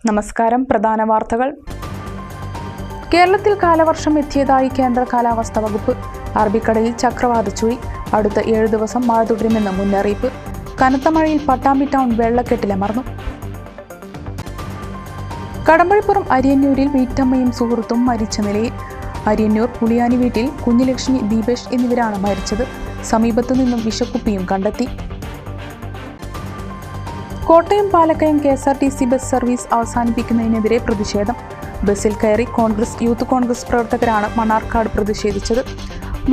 നമസ്കാരം. പ്രധാന വാർത്തകൾ. കേരളത്തിൽ കാലവർഷം എത്തിയതായി കേന്ദ്ര കാലാവസ്ഥാ വകുപ്പ്. അറബിക്കടലിൽ ചക്രവാത ചുഴി. അടുത്ത 7 ദിവസം മഴ തുടരുമെന്ന് മുന്നറിയിപ്പ്. കനത്ത മഴയിൽ പട്ടാമ്പി ടൗൺ വെള്ളക്കെട്ടിലമർന്നു. കടമ്പഴിപ്പുറം അരിയന്നൂരിൽ വീട്ടമ്മയും സുഹൃത്തും മരിച്ച നിലയിൽ. അരിയന്നൂർ പുളിയാനി വീട്ടിൽ കുഞ്ഞുലക്ഷ്മി, ദീപേഷ് എന്നിവരാണ് മരിച്ചത്. സമീപത്തു നിന്നും വിഷക്കുപ്പിയും കണ്ടെത്തി. Kottayam Palakkayam KSRTC bus service അവസാനിപ്പിക്കുന്നതിനെതിരെ പ്രതിഷേധം. ബസ്സിൽ കയറി യൂത്ത് കോൺഗ്രസ് പ്രവർത്തകരാണ് മണ്ണാർക്കാട് പ്രതിഷേധിച്ചത്.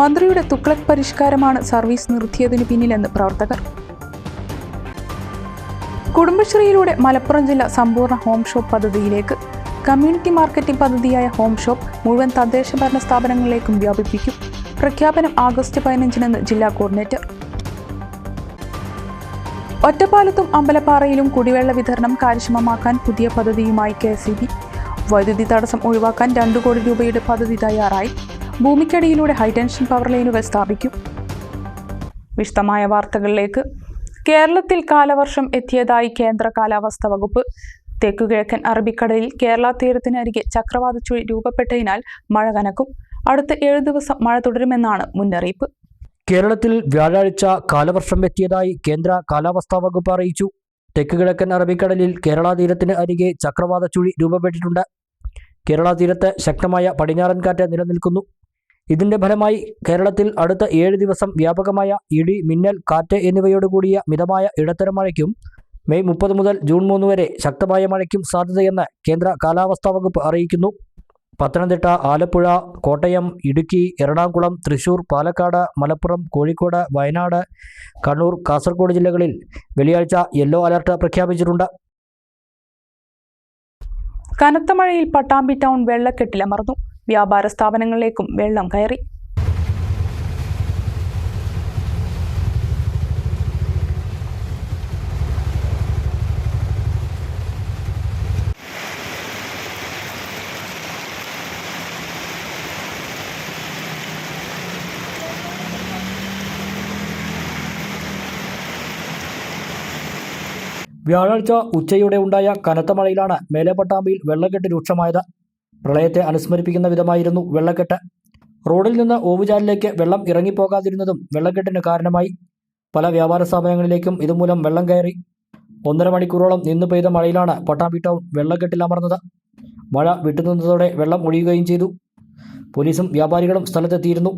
മന്ത്രിയുടെ തുഗ്ലക്ക് പരിഷ്കാരമാണ് സർവീസ് നിർത്തിയതിനു പിന്നിലെന്ന് പ്രവർത്തകർ. കുടുംബശ്രീയിലൂടെ മലപ്പുറം ജില്ല സമ്പൂർണ്ണ ഹോം ഷോപ്പ് പദ്ധതിയിലേക്ക്. കമ്മ്യൂണിറ്റി മാർക്കറ്റിംഗ് പദ്ധതിയായ ഹോം ഷോപ്പ് മുഴുവൻ തദ്ദേശ ഭരണ സ്ഥാപനങ്ങളിലേക്കും വ്യാപിപ്പിക്കും. പ്രഖ്യാപനം ആഗസ്റ്റ് 15-നെന്ന് ജില്ലാ കോർഡിനേറ്റർ. ഒറ്റപ്പാലത്തും അമ്പലപ്പാറയിലും കുടിവെള്ള വിതരണം കാര്യക്ഷമമാക്കാൻ പുതിയ പദ്ധതിയുമായി KSEB. വൈദ്യുതി തടസ്സം ഒഴിവാക്കാൻ 2 കോടി രൂപയുടെ പദ്ധതി തയ്യാറായി. ഭൂമിക്കടിയിലൂടെ ഹൈടെൻഷൻ പവർ ലൈനുകൾ സ്ഥാപിക്കും. വിശദമായ വാർത്തകളിലേക്ക്. കേരളത്തിൽ കാലവർഷം എത്തിയതായി കേന്ദ്ര കാലാവസ്ഥാ വകുപ്പ്. തെക്കുകിഴക്കൻ അറബിക്കടലിൽ കേരള തീരത്തിനരികെ ചക്രവാത ചുഴി രൂപപ്പെട്ടതിനാൽ മഴ കനക്കും. അടുത്ത 7 ദിവസം മഴ തുടരുമെന്നാണ് മുന്നറിയിപ്പ്. കേരളത്തിൽ വ്യാഴാഴ്ച കാലവർഷം എത്തിയതായി കേന്ദ്ര കാലാവസ്ഥാ വകുപ്പ് അറിയിച്ചു. തെക്ക് കിഴക്കൻ അറബിക്കടലിൽ കേരള തീരത്തിന് അരികെ ചക്രവാത ചുഴി രൂപപ്പെട്ടിട്ടുണ്ട്. കേരള തീരത്ത് ശക്തമായ പടിഞ്ഞാറൻ കാറ്റ് നിലനിൽക്കുന്നു. ഇതിന്റെ ഫലമായി കേരളത്തിൽ അടുത്ത 7 ദിവസം വ്യാപകമായ ഇടി, മിന്നൽ, കാറ്റ് എന്നിവയോടുകൂടിയ മിതമായ ഇടത്തരം മഴയ്ക്കും മെയ് 30 മുതൽ ജൂൺ 3 വരെ ശക്തമായ മഴയ്ക്കും സാധ്യതയെന്ന് കേന്ദ്ര കാലാവസ്ഥാ വകുപ്പ് അറിയിക്കുന്നു. പത്തനംതിട്ട, ആലപ്പുഴ, കോട്ടയം, ഇടുക്കി, എറണാകുളം, തൃശൂർ, പാലക്കാട്, മലപ്പുറം, കോഴിക്കോട്, വയനാട്, കണ്ണൂർ, കാസർഗോഡ് ജില്ലകളിൽ വെള്ളിയാഴ്ച യെല്ലോ അലർട്ട് പ്രഖ്യാപിച്ചിട്ടുണ്ട്. കനത്ത മഴയിൽ പട്ടാമ്പി ടൗൺ വെള്ളക്കെട്ടിലമർന്നു. വ്യാപാര സ്ഥാപനങ്ങളിലേക്കും വെള്ളം കയറി. വ്യാഴാഴ്ച ഉച്ചയോടെ ഉണ്ടായ കനത്ത മഴയിലാണ് മേലെ പട്ടാമ്പിയിൽ വെള്ളക്കെട്ട് രൂക്ഷമായത്. പ്രളയത്തെ അനുസ്മരിപ്പിക്കുന്ന വിധമായിരുന്നു വെള്ളക്കെട്ട്. റോഡിൽ നിന്ന് ഓവുചാലിലേക്ക് വെള്ളം ഇറങ്ങിപ്പോകാതിരുന്നതും വെള്ളക്കെട്ടിന് കാരണമായി. പല വ്യാപാര സ്ഥാപനങ്ങളിലേക്കും ഇതുമൂലം വെള്ളം കയറി. 1.5 മണിക്കൂറോളം നിന്നു പെയ്ത മഴയിലാണ് പട്ടാമ്പി ടൗൺ വെള്ളക്കെട്ടിലമർന്നത്. മഴ വിട്ടുനിന്നതോടെ വെള്ളം ഒഴിയുകയും ചെയ്തു. പോലീസും വ്യാപാരികളും സ്ഥലത്തെത്തിയിരുന്നു.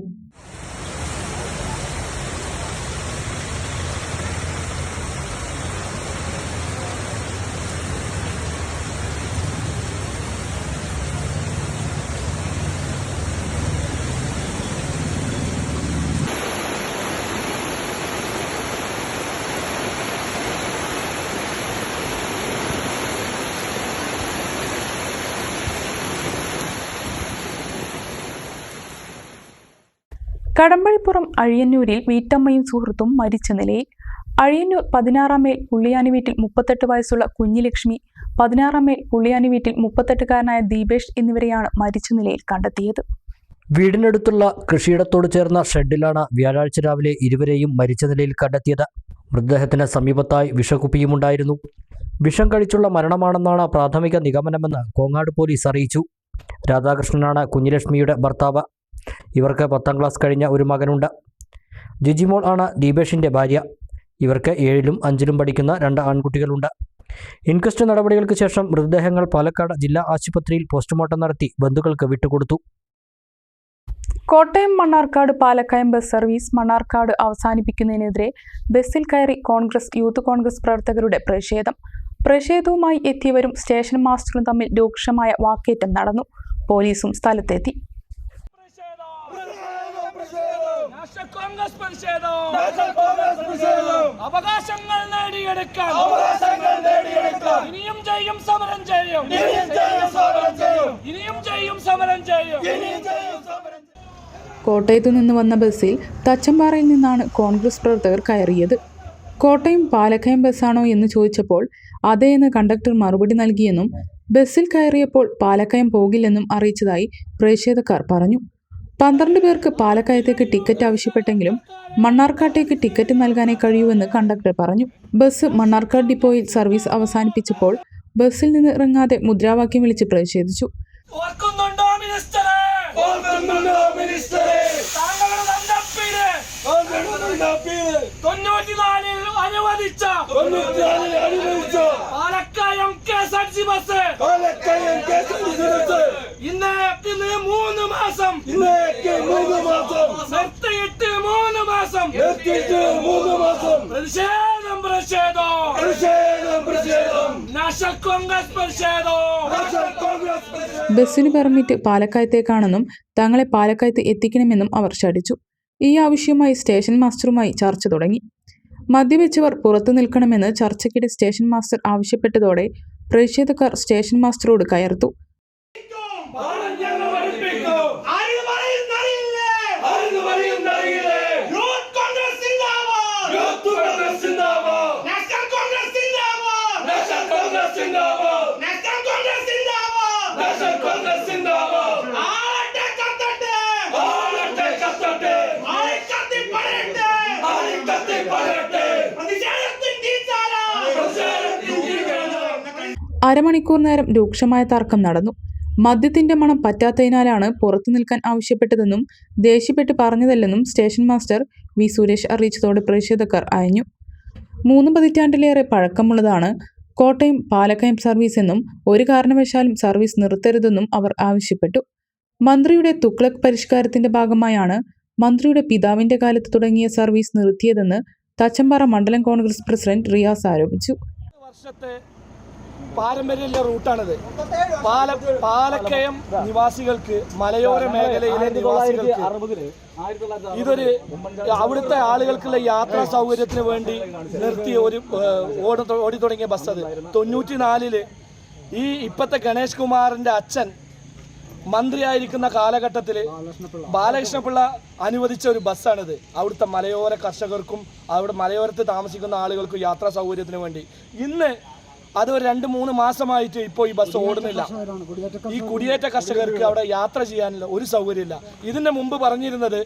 കടമ്പഴിപ്പുറം അഴിയന്നൂരിൽ വീട്ടമ്മയും സുഹൃത്തും മരിച്ച നിലയിൽ. അഴിയന്നൂർ 16 മൈൽ പുള്ളിയാനി വീട്ടിൽ 38 വയസ്സുള്ള കുഞ്ഞുലക്ഷ്മി, 16 മൈൽ പുള്ളിയാനി വീട്ടിൽ 38-കാരനായ ദീപേഷ് എന്നിവരെയാണ് മരിച്ച നിലയിൽ കണ്ടെത്തിയത്. വീടിനടുത്തുള്ള കൃഷിയിടത്തോട് ചേർന്ന ഷെഡിലാണ് വ്യാഴാഴ്ച രാവിലെ ഇരുവരെയും മരിച്ച നിലയിൽ കണ്ടെത്തിയത്. മൃതദേഹത്തിന് സമീപത്തായി വിഷക്കുപ്പിയുമുണ്ടായിരുന്നു. വിഷം കഴിച്ചുള്ള മരണമാണെന്നാണ് പ്രാഥമിക നിഗമനമെന്ന് കോങ്ങാട് പോലീസ് അറിയിച്ചു. രാധാകൃഷ്ണനാണ് കുഞ്ഞുലക്ഷ്മിയുടെ ഭർത്താവ്. ഇവർക്ക് 10ാം ക്ലാസ് കഴിഞ്ഞ ഒരു മകനുണ്ട്. ജിജിമോൾ ആണ് ദീപേഷിൻ്റെ ഭാര്യ. ഇവർക്ക് 7ലും 5ലും പഠിക്കുന്ന 2 ആൺകുട്ടികളുണ്ട്. ഇൻക്വസ്റ്റ് നടപടികൾക്ക് ശേഷം മൃതദേഹങ്ങൾ പാലക്കാട് ജില്ലാ ആശുപത്രിയിൽ പോസ്റ്റ്മോർട്ടം നടത്തി ബന്ധുക്കൾക്ക് വിട്ടുകൊടുത്തു. കോട്ടയം മണ്ണാർക്കാട് പാലക്കയം ബസ് സർവീസ് മണ്ണാർക്കാട് അവസാനിപ്പിക്കുന്നതിനെതിരെ ബസ്സിൽ കയറി യൂത്ത് കോൺഗ്രസ് പ്രവർത്തകരുടെ പ്രതിഷേധവുമായി എത്തിയവരും സ്റ്റേഷൻ മാസ്റ്ററും തമ്മിൽ രൂക്ഷമായ വാക്കേറ്റം നടന്നു. പോലീസും സ്ഥലത്തെത്തി. അവകാശങ്ങൾ നേടിയെടുക്കാൻ ഇനിയും ചെയ്യും സമരം ചെയ്യും. കോട്ടയത്തു നിന്ന് വന്ന ബസ്സിൽ തച്ചമ്പാറയിൽ നിന്നാണ് കോൺഗ്രസ് പ്രവർത്തകർ കയറിയത്. കോട്ടയം പാലക്കയം ബസ്സാണോ എന്ന് ചോദിച്ചപ്പോൾ അതേ എന്ന് കണ്ടക്ടർ മറുപടി നൽകിയെന്നും ബസ്സിൽ കയറിയപ്പോൾ പാലക്കയം പോകില്ലെന്നും അറിയിച്ചതായി പ്രതിഷേധക്കാർ പറഞ്ഞു. 12 പേർക്ക് പാലക്കയത്തേക്ക് ടിക്കറ്റ് ആവശ്യപ്പെട്ടെങ്കിലും മണ്ണാർക്കാട്ടേക്ക് ടിക്കറ്റ് നൽകാനേ കഴിയൂവെന്ന് കണ്ടക്ടർ പറഞ്ഞു. ബസ് മണ്ണാർക്കാട് ഡിപ്പോയിൽ സർവീസ് അവസാനിപ്പിച്ചപ്പോൾ ബസ്സിൽ നിന്ന് ഇറങ്ങാതെ മുദ്രാവാക്യം വിളിച്ച് പ്രതിഷേധിച്ചു. ഓർക്കുന്നുണ്ടോ മിനിസ്റ്ററെ? താങ്കളുടെ 94-ൽ അനുവദിച്ച പാലക്കായം KSRTC ബസ് ഇന്നേക്ക് 3 മാസം നിർത്തിയിട്ട് 3 മാസം പ്രതിഷേധം നാഷണൽ കോൺഗ്രസ് പ്രതിഷേധം. ബസ്സിന് പെർമിറ്റ് പാലക്കയത്തേക്കാണെന്നും തങ്ങളെ പാലക്കയത്ത് എത്തിക്കണമെന്നും അവർ ശഠിച്ചു. ഈ ആവശ്യവുമായി സ്റ്റേഷൻ മാസ്റ്ററുമായി ചർച്ച തുടങ്ങി. മദ്യവെച്ചവർ പുറത്തു നിൽക്കണമെന്ന് ചർച്ചയ്ക്കിടെ സ്റ്റേഷൻ മാസ്റ്റർ ആവശ്യപ്പെട്ടതോടെ പ്രതിഷേധക്കാർ സ്റ്റേഷൻ മാസ്റ്ററോട് കയർത്തു. അരമണിക്കൂർ നേരം രൂക്ഷമായ തർക്കം നടന്നു. മദ്യത്തിന്റെ മണം പറ്റാത്തതിനാലാണ് പുറത്തു നിൽക്കാൻ ആവശ്യപ്പെട്ടതെന്നും ദേഷ്യപ്പെട്ട് പറഞ്ഞതല്ലെന്നും സ്റ്റേഷൻ മാസ്റ്റർ വി. സുരേഷ് അറിയിച്ചതോടെ പ്രതിഷേധക്കാർ അയഞ്ഞു. 3 പതിറ്റാണ്ടിലേറെ പഴക്കമുള്ളതാണ് കോട്ടയം പാലക്കയം സർവീസ് എന്നും ഒരു കാരണവശാലും സർവീസ് നിർത്തരുതെന്നും അവർ ആവശ്യപ്പെട്ടു. മന്ത്രിയുടെ തുഗ്ലക് പരിഷ്കാരത്തിന്റെ ഭാഗമായാണ് മന്ത്രിയുടെ പിതാവിന്റെ കാലത്ത് തുടങ്ങിയ സർവീസ് നിർത്തിയതെന്ന് തച്ചമ്പാറ മണ്ഡലം കോൺഗ്രസ് പ്രസിഡന്റ് റിയാസ് ആരോപിച്ചു. പാരമ്പര്യമുള്ള റൂട്ടാണിത്. പാലക്കയം നിവാസികൾക്ക്, മലയോര മേഖലയിലെ നിവാസികൾക്ക് ഇതൊരു അവിടുത്തെ ആളുകൾക്കുള്ള യാത്രാ സൗകര്യത്തിന് വേണ്ടി നിർത്തിയ ഒരു ഓടി തുടങ്ങിയ ബസ്. അത് 94-ൽ ഈ ഇപ്പോഴത്തെ ഗണേഷ് കുമാറിന്റെ അച്ഛൻ മന്ത്രിയായിരിക്കുന്ന കാലഘട്ടത്തിൽ ബാലകൃഷ്ണപിള്ള അനുവദിച്ച ഒരു ബസ്സാണിത്. അവിടുത്തെ മലയോര കർഷകർക്കും അവിടെ മലയോരത്ത് താമസിക്കുന്ന ആളുകൾക്കും യാത്രാ സൗകര്യത്തിന് വേണ്ടി. ഇന്ന് അത് ഒരു 2-3 മാസമായിട്ട് ഇപ്പോൾ ഈ ബസ് ഓടുന്നില്ല. ഈ കുടിയേറ്റ കർഷകർക്ക് അവിടെ യാത്ര ചെയ്യാനുള്ള ഒരു സൗകര്യമില്ല. ഇതിൻ്റെ മുമ്പ് പറഞ്ഞിരുന്നത്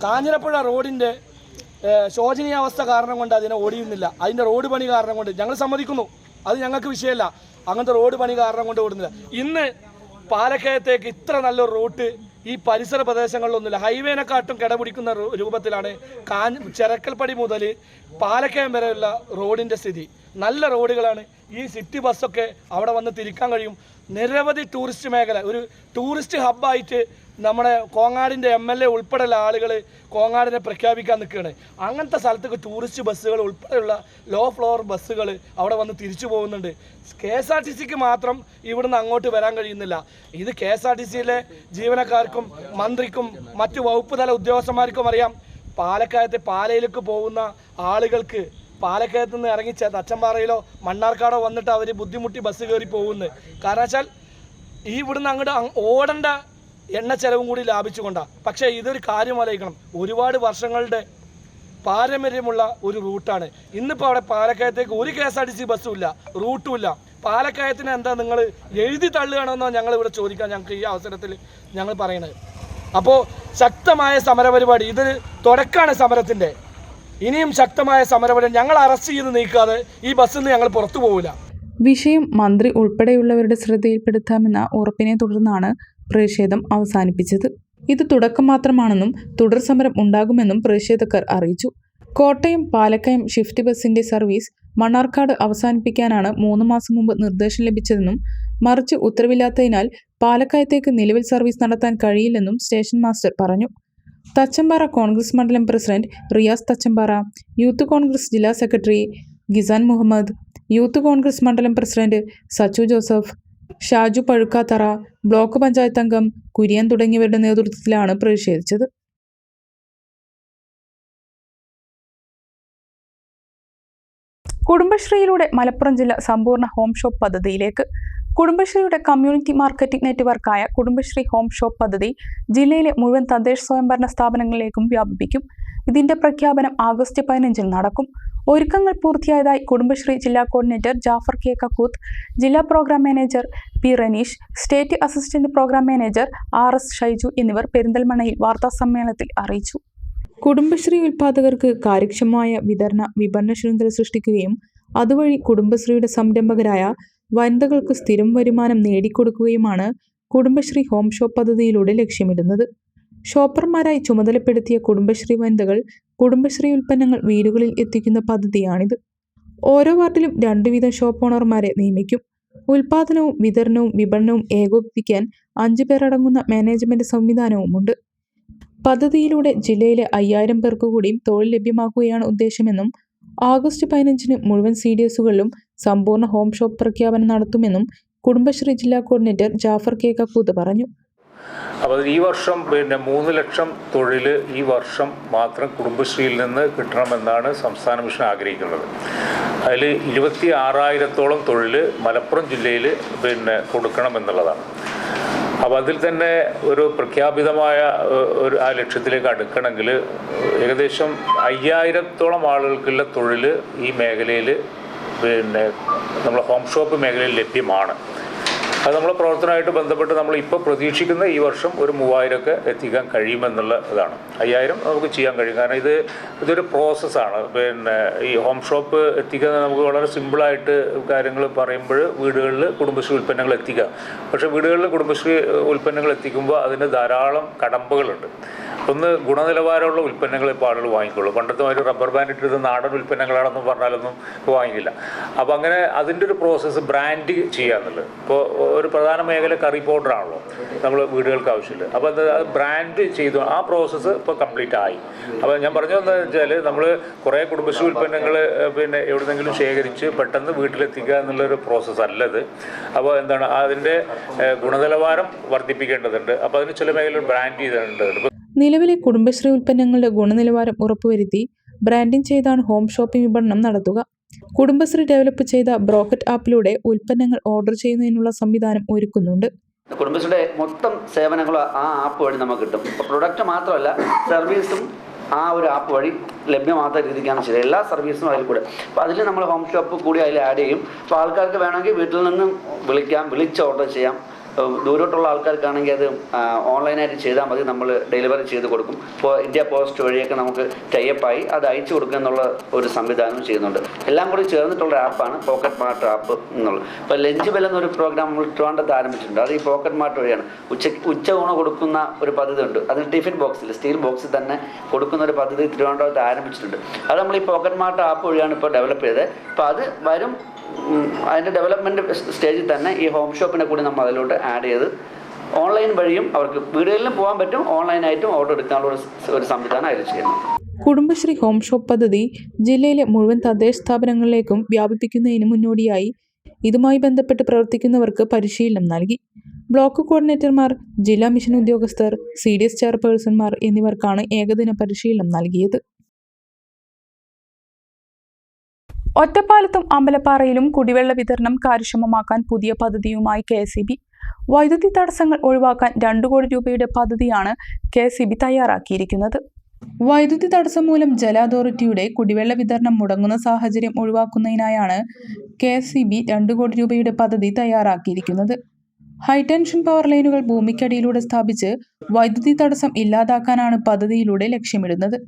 കാഞ്ഞിരപ്പുഴ റോഡിൻ്റെ ശോചനീയാവസ്ഥ കാരണം കൊണ്ട് അതിനെ ഓടിയുന്നില്ല. അതിൻ്റെ റോഡ് പണി കാരണം കൊണ്ട് ഞങ്ങൾ സമ്മതിക്കുന്നു, അത് ഞങ്ങൾക്ക് വിഷയമല്ല. അങ്ങനത്തെ റോഡ് പണി കാരണം കൊണ്ട് ഓടുന്നില്ല. ഇന്ന് പാലക്കയത്തേക്ക് ഇത്ര നല്ലൊരു റൂട്ട് ഈ പരിസര പ്രദേശങ്ങളിലൊന്നുമില്ല. ഹൈവേനെക്കാട്ടും കിടപിടിക്കുന്ന രൂപത്തിലാണ് ചെറക്കൽപ്പടി മുതൽ പാലക്കയം വരെയുള്ള റോഡിൻ്റെ സ്ഥിതി. നല്ല റോഡുകളാണ്. ഈ സിറ്റി ബസ്സൊക്കെ അവിടെ വന്ന് തിരിക്കാൻ കഴിയും. നിരവധി ടൂറിസ്റ്റ് മേഖല, ഒരു ടൂറിസ്റ്റ് ഹബ്ബായിട്ട് നമ്മുടെ കോങ്ങാടിൻ്റെ MLA ഉൾപ്പെടെയുള്ള ആളുകൾ കോങ്ങാടിനെ പ്രഖ്യാപിക്കാൻ നിൽക്കുകയാണ്. അങ്ങനത്തെ സ്ഥലത്തേക്ക് ടൂറിസ്റ്റ് ബസ്സുകൾ ഉൾപ്പെടെയുള്ള ലോ ഫ്ലോർ ബസ്സുകൾ അവിടെ വന്ന് തിരിച്ചു പോകുന്നുണ്ട്. KSRTCക്ക് മാത്രം ഇവിടുന്ന് അങ്ങോട്ട് വരാൻ കഴിയുന്നില്ല. ഇത് KSRTCയിലെ ജീവനക്കാർക്കും മന്ത്രിക്കും മറ്റു വകുപ്പ് തല ഉദ്യോഗസ്ഥന്മാർക്കും അറിയാം. പാലക്കയത്തെ പാലയിലേക്ക് പോകുന്ന ആളുകൾക്ക് പാലക്കയത്ത് നിന്ന് ഇറങ്ങി തച്ചമ്പാറയിലോ മണ്ണാർക്കാടോ വന്നിട്ട് അവർ ബുദ്ധിമുട്ടി ബസ് കയറി പോകുന്നു. കാരണം വെച്ചാൽ ഈ ഇവിടുന്ന് അങ്ങോട്ട് ഓടേണ്ട എണ്ണ ചെലവും കൂടി ലാഭിച്ചുകൊണ്ടാണ്. പക്ഷേ ഇതൊരു കാര്യം ആലോചിക്കണം, ഒരുപാട് വർഷങ്ങളുടെ പാരമ്പര്യമുള്ള ഒരു റൂട്ടാണ്. ഇന്നിപ്പോൾ അവിടെ പാലക്കയത്തേക്ക് ഒരു KSRTC ബസ്സും ഇല്ല, റൂട്ടും ഇല്ല. പാലക്കയത്തിന് എന്താ നിങ്ങൾ എഴുതി തള്ളുകയാണെന്നോ ഞങ്ങൾ ഇവിടെ ചോദിക്കാൻ ഞങ്ങൾക്ക് ഈ അവസരത്തിൽ ഞങ്ങൾ പറയുന്നത്. അപ്പോൾ ശക്തമായ സമരപരിപാടി, ഇത് തുടക്കമാണ് സമരത്തിൻ്റെ. ഇനിയും ശക്തമായ സമരപരിപാടി. ഞങ്ങൾ അറസ്റ്റ് ചെയ്ത് നീക്കാതെ ഈ ബസ്സിൽ നിന്ന് ഞങ്ങൾ പുറത്തു പോകില്ല. വിഷയം മന്ത്രി ഉൾപ്പെടെയുള്ളവരുടെ ശ്രദ്ധയിൽപ്പെടുത്താമെന്ന ഉറപ്പിനെ തുടർന്നാണ് പ്രതിഷേധം അവസാനിപ്പിച്ചത്. ഇത് തുടക്കം മാത്രമാണെന്നും തുടർ സമരം ഉണ്ടാകുമെന്നും പ്രതിഷേധക്കാർ അറിയിച്ചു. കോട്ടയം പാലക്കയം ഷിഫ്റ്റ് ബസിന്റെ സർവീസ് മണ്ണാർക്കാട് അവസാനിപ്പിക്കാനാണ് 3 മാസം മുമ്പ് നിർദ്ദേശം ലഭിച്ചതെന്നും മറിച്ച് ഉത്തരവില്ലാത്തതിനാൽ പാലക്കയത്തേക്ക് നിലവിൽ സർവീസ് നടത്താൻ കഴിയില്ലെന്നും സ്റ്റേഷൻ മാസ്റ്റർ പറഞ്ഞു. തച്ചമ്പാറ കോൺഗ്രസ് മണ്ഡലം പ്രസിഡന്റ് റിയാസ് തച്ചമ്പാറ, യൂത്ത് കോൺഗ്രസ് ജില്ലാ സെക്രട്ടറി ഗിസാൻ മുഹമ്മദ്, യൂത്ത് കോൺഗ്രസ് മണ്ഡലം president Sachu Joseph, Shaju Pazhukkathara, block panchayat അംഗം കുര്യൻ തുടങ്ങിയവരുടെ നേതൃത്വത്തിലാണ് പ്രതിഷേധിച്ചത്. കുടുംബശ്രീയിലൂടെ മലപ്പുറം ജില്ല സമ്പൂർണ്ണ ഹോം ഷോപ്പ് പദ്ധതിയിലേക്ക്. കുടുംബശ്രീയുടെ കമ്മ്യൂണിറ്റി മാർക്കറ്റിംഗ് നെറ്റ്വർക്കായ കുടുംബശ്രീ ഹോം ഷോപ്പ് പദ്ധതി ജില്ലയിലെ മുഴുവൻ തദ്ദേശ സ്വയംഭരണ സ്ഥാപനങ്ങളിലേക്കും വ്യാപിപ്പിക്കും. ഇതിന്റെ പ്രഖ്യാപനം ആഗസ്റ്റ് 15-ന് നടക്കും. ഒരുക്കങ്ങൾ പൂർത്തിയായതായി കുടുംബശ്രീ ജില്ലാ കോർഡിനേറ്റർ ജാഫർ കെ കക്കൂത്ത്, ജില്ലാ programme manager P Raneesh, state assistant programme manager RS Shaiju എന്നിവർ പെരിന്തൽമണ്ണയിൽ വാർത്താസമ്മേളനത്തിൽ അറിയിച്ചു. കുടുംബശ്രീ ഉൽപ്പാദകർക്ക് കാര്യക്ഷമമായ വിതരണ വിപണന ശൃംഖല സൃഷ്ടിക്കുകയും അതുവഴി കുടുംബശ്രീയുടെ സംരംഭകരായ വനിതകൾക്ക് സ്ഥിരം വരുമാനം നേടിക്കൊടുക്കുകയുമാണ് കുടുംബശ്രീ ഹോം ഷോപ്പ് പദ്ധതിയിലൂടെ ലക്ഷ്യമിടുന്നത്. ഷോപ്പർമാരായി ചുമതലപ്പെടുത്തിയ കുടുംബശ്രീ വനിതകൾ കുടുംബശ്രീ ഉൽപ്പന്നങ്ങൾ വീടുകളിൽ എത്തിക്കുന്ന പദ്ധതിയാണിത്. ഓരോ വാർഡിലും 2 വീതം ഷോപ്പ് ഓണർമാരെ നിയമിക്കും. ഉൽപാദനവും വിതരണവും വിപണനവും ഏകോപിപ്പിക്കാൻ 5 പേരടങ്ങുന്ന മാനേജ്മെന്റ് സംവിധാനവുമുണ്ട്. പദ്ധതിയിലൂടെ ജില്ലയിലെ 5000 പേർക്ക് കൂടി തൊഴിൽ ലഭ്യമാക്കുകയാണ് ഉദ്ദേശമെന്നും ആഗസ്റ്റ് 15-ന് മുഴുവൻ CDSകളിലും സമ്പൂർണ്ണ ഹോം ഷോപ്പ് പ്രഖ്യാപനം നടത്തുമെന്നും കുടുംബശ്രീ ജില്ലാ കോർഡിനേറ്റർ ജാഫർ കെ കക്കൂത്ത് പറഞ്ഞു. അപ്പോൾ ഈ വർഷം 3 ലക്ഷം തൊഴിൽ ഈ വർഷം മാത്രം കുടുംബശ്രീയിൽ നിന്ന് കിട്ടണമെന്നാണ് സംസ്ഥാന മിഷൻ ആഗ്രഹിക്കുന്നത്. അതിൽ 26,000-ഓളം തൊഴിൽ മലപ്പുറം ജില്ലയിൽ കൊടുക്കണമെന്നുള്ളതാണ്. അപ്പോൾ അതിൽ തന്നെ ഒരു പ്രഖ്യാപിതമായ ആ ലക്ഷ്യത്തിലേക്ക് അടുക്കണമെങ്കിൽ ഏകദേശം 5,000-ഓളം ആളുകൾക്കുള്ള തൊഴിൽ ഈ മേഖലയിൽ നമ്മൾ ഹോം ഷോപ്പ് മേഖലയിൽ ലഭ്യമാണ്. അത് നമ്മളെ പ്രവർത്തനമായിട്ട് ബന്ധപ്പെട്ട് നമ്മൾ ഇപ്പോൾ പ്രതീക്ഷിക്കുന്ന ഈ വർഷം ഒരു 3,000-ഒക്കെ എത്തിക്കാൻ കഴിയുമെന്നുള്ള ഇതാണ്. 5,000 നമുക്ക് ചെയ്യാൻ കഴിയും. കാരണം ഇതൊരു പ്രോസസ്സാണ്. ഈ ഹോം ഷോപ്പ് എത്തിക്കുക നമുക്ക് വളരെ സിമ്പിളായിട്ട് കാര്യങ്ങൾ പറയുമ്പോൾ വീടുകളിൽ കുടുംബശ്രീ ഉൽപ്പന്നങ്ങൾ എത്തിക്കുക. പക്ഷേ വീടുകളിൽ കുടുംബശ്രീ ഉൽപ്പന്നങ്ങൾ എത്തിക്കുമ്പോൾ അതിന് ധാരാളം കടമ്പകളുണ്ട്. ഒന്ന്, ഗുണനിലവാരമുള്ള ഉൽപ്പന്നങ്ങൾ ഇപ്പോൾ ആളുകൾ വാങ്ങിക്കുള്ളൂ. പണ്ടത്തെ ഒരു റബ്ബർ ബാൻഡ് ഇട്ടിരുന്ന നാടൻ ഉൽപ്പന്നങ്ങളാണെന്ന് പറഞ്ഞാലൊന്നും ഇപ്പോൾ വാങ്ങിക്കില്ല. അപ്പോൾ അങ്ങനെ അതിൻ്റെ ഒരു പ്രോസസ്സ് ബ്രാൻഡ് ചെയ്യുക എന്നുള്ളത്. ഇപ്പോൾ ഒരു പ്രധാന മേഖല കറി പൗഡറാണല്ലോ നമ്മൾ വീടുകൾക്ക് ആവശ്യമില്ല. അപ്പോൾ അത് ബ്രാൻഡ് ചെയ്തു ആ പ്രോസസ്സ് ഇപ്പോൾ കംപ്ലീറ്റ് ആയി. അപ്പോൾ ഞാൻ പറഞ്ഞതെന്ന് വെച്ചാൽ നമ്മൾ കുറേ കുടുംബശ്രീ ഉൽപ്പന്നങ്ങൾ എവിടെന്നെങ്കിലും ശേഖരിച്ച് പെട്ടെന്ന് വീട്ടിലെത്തിക്കുക എന്നുള്ളൊരു പ്രോസസ്സ് അല്ലത്. അപ്പോൾ എന്താണ്, അതിൻ്റെ ഗുണനിലവാരം വർദ്ധിപ്പിക്കേണ്ടതുണ്ട്. അപ്പോൾ അതിന് ചില മേഖലയിൽ ബ്രാൻഡ് ചെയ്തേണ്ടതുണ്ട്. നിലവിലെ കുടുംബശ്രീ ഉൽപ്പന്നങ്ങളുടെ ഗുണനിലവാരം ഉറപ്പുവരുത്തി ബ്രാൻഡിംഗ് ചെയ്താണ് ഹോം ഷോപ്പിംഗ് വിപണനം നടത്തുക. കുടുംബശ്രീ ഡെവലപ്പ് ചെയ്ത ബ്രോക്കറ്റ് ആപ്പിലൂടെ ഉൽപ്പന്നങ്ങൾ ഓർഡർ ചെയ്യുന്നതിനുള്ള സംവിധാനം ഒരുക്കുന്നുണ്ട്. കുടുംബശ്രീയുടെ മൊത്തം സേവനങ്ങളും ആ ആപ്പ് വഴി നമുക്ക് കിട്ടും. ഇപ്പോൾ പ്രൊഡക്റ്റ് മാത്രമല്ല, സർവീസും ആ ഒരു ആപ്പ് വഴി ലഭ്യമാകാത്ത രീതിക്കാണ് ശരി. എല്ലാ സർവീസും അതിൽ കൂടെ. അപ്പോൾ അതിൽ നമ്മൾ ഹോം ഷോപ്പ് കൂടി അതിൽ ആഡ് ചെയ്യും. അപ്പോൾ ആൾക്കാർക്ക് വേണമെങ്കിൽ വീട്ടിൽ നിന്നും വിളിച്ച് ഓർഡർ ചെയ്യാം. ദൂരോട്ടുള്ള ആൾക്കാർക്കാണെങ്കിൽ അത് ഓൺലൈനായിട്ട് ചെയ്താൽ മതി. നമ്മൾ ഡെലിവറി ചെയ്ത് കൊടുക്കും. ഇപ്പോൾ ഇന്ത്യ പോസ്റ്റ് വഴിയൊക്കെ നമുക്ക് ടൈപ്പായി അത് അയച്ചു കൊടുക്കുക എന്നുള്ള ഒരു സംവിധാനം ചെയ്യുന്നുണ്ട്. എല്ലാം കൂടി ചേർന്നിട്ടുള്ള ആപ്പാണ് പോക്കറ്റ് മാർട്ട് ആപ്പ് എന്നുള്ളത്. ഇപ്പോൾ ലഞ്ച് ബെൽ എന്നൊരു പ്രോഗ്രാം നമ്മൾ ട്രിവാൻഡ്രത്ത് ആരംഭിച്ചിട്ടുണ്ട്. അത് ഈ പോക്കറ്റ് മാർട്ട് വഴിയാണ്. ഉച്ചയൂണ് കൊടുക്കുന്ന ഒരു പദ്ധതി ഉണ്ട്. അതിന് ടിഫിൻ ബോക്സിൽ, സ്റ്റീൽ ബോക്സിൽ തന്നെ കൊടുക്കുന്ന ഒരു പദ്ധതി തിരുവനന്തപുരത്ത് ആരംഭിച്ചിട്ടുണ്ട്. അത് നമ്മൾ ഈ പോക്കറ്റ് മാർട്ട് ആപ്പ് വഴിയാണ് ഇപ്പോൾ ഡെവലപ്പ് ചെയ്തത്. അപ്പോൾ അത് വരും. അതിൻ്റെ ഡെവലപ്മെൻറ്റ് സ്റ്റേജിൽ തന്നെ ഈ ഹോം ഷോപ്പിനെ കൂടി നമ്മൾ അതിലോട്ട് ആഡ് ചെയ്ത് ഓൺലൈൻ വഴിയും അവർക്ക് വീടുകളിലും പോകാൻ പറ്റും, ഓൺലൈനായിട്ടും ഓർഡർ എടുക്കാനുള്ള ഒരു സംവിധാനം അതിൽ ചെയ്യുന്നു. കുടുംബശ്രീ ഹോം ഷോപ്പ് പദ്ധതി ജില്ലയിലെ മുഴുവൻ തദ്ദേശ സ്ഥാപനങ്ങളിലേക്കും വ്യാപിപ്പിക്കുന്നതിന് മുന്നോടിയായി ഇതുമായി ബന്ധപ്പെട്ട് പ്രവർത്തിക്കുന്നവർക്ക് പരിശീലനം നൽകി. ബ്ലോക്ക് കോർഡിനേറ്റർമാർ, ജില്ലാ മിഷൻ ഉദ്യോഗസ്ഥർ, CDS ചെയർപേഴ്സൺമാർ എന്നിവർക്കാണ് ഏകദിന പരിശീലനം നൽകിയത്. ഒറ്റപ്പാലത്തും അമ്പലപ്പാറയിലും കുടിവെള്ള വിതരണം കാര്യക്ഷമമാക്കാൻ പുതിയ പദ്ധതിയുമായി KSEB. വൈദ്യുതി തടസ്സങ്ങൾ ഒഴിവാക്കാൻ 2 കോടി രൂപയുടെ പദ്ധതിയാണ് KSEB തയ്യാറാക്കിയിരിക്കുന്നത്. വൈദ്യുതി തടസ്സം മൂലം ജല അതോറിറ്റിയുടെ കുടിവെള്ള വിതരണം മുടങ്ങുന്ന സാഹചര്യം ഒഴിവാക്കുന്നതിനായാണ് KSEB 2 കോടി രൂപയുടെ പദ്ധതി തയ്യാറാക്കിയിരിക്കുന്നത്. ഹൈടെൻഷൻ പവർ ലൈനുകൾ ഭൂമിക്കടിയിലൂടെ സ്ഥാപിച്ച് വൈദ്യുതി തടസ്സം ഇല്ലാതാക്കാനാണ് പദ്ധതിയിലൂടെ ലക്ഷ്യമിടുന്നത്.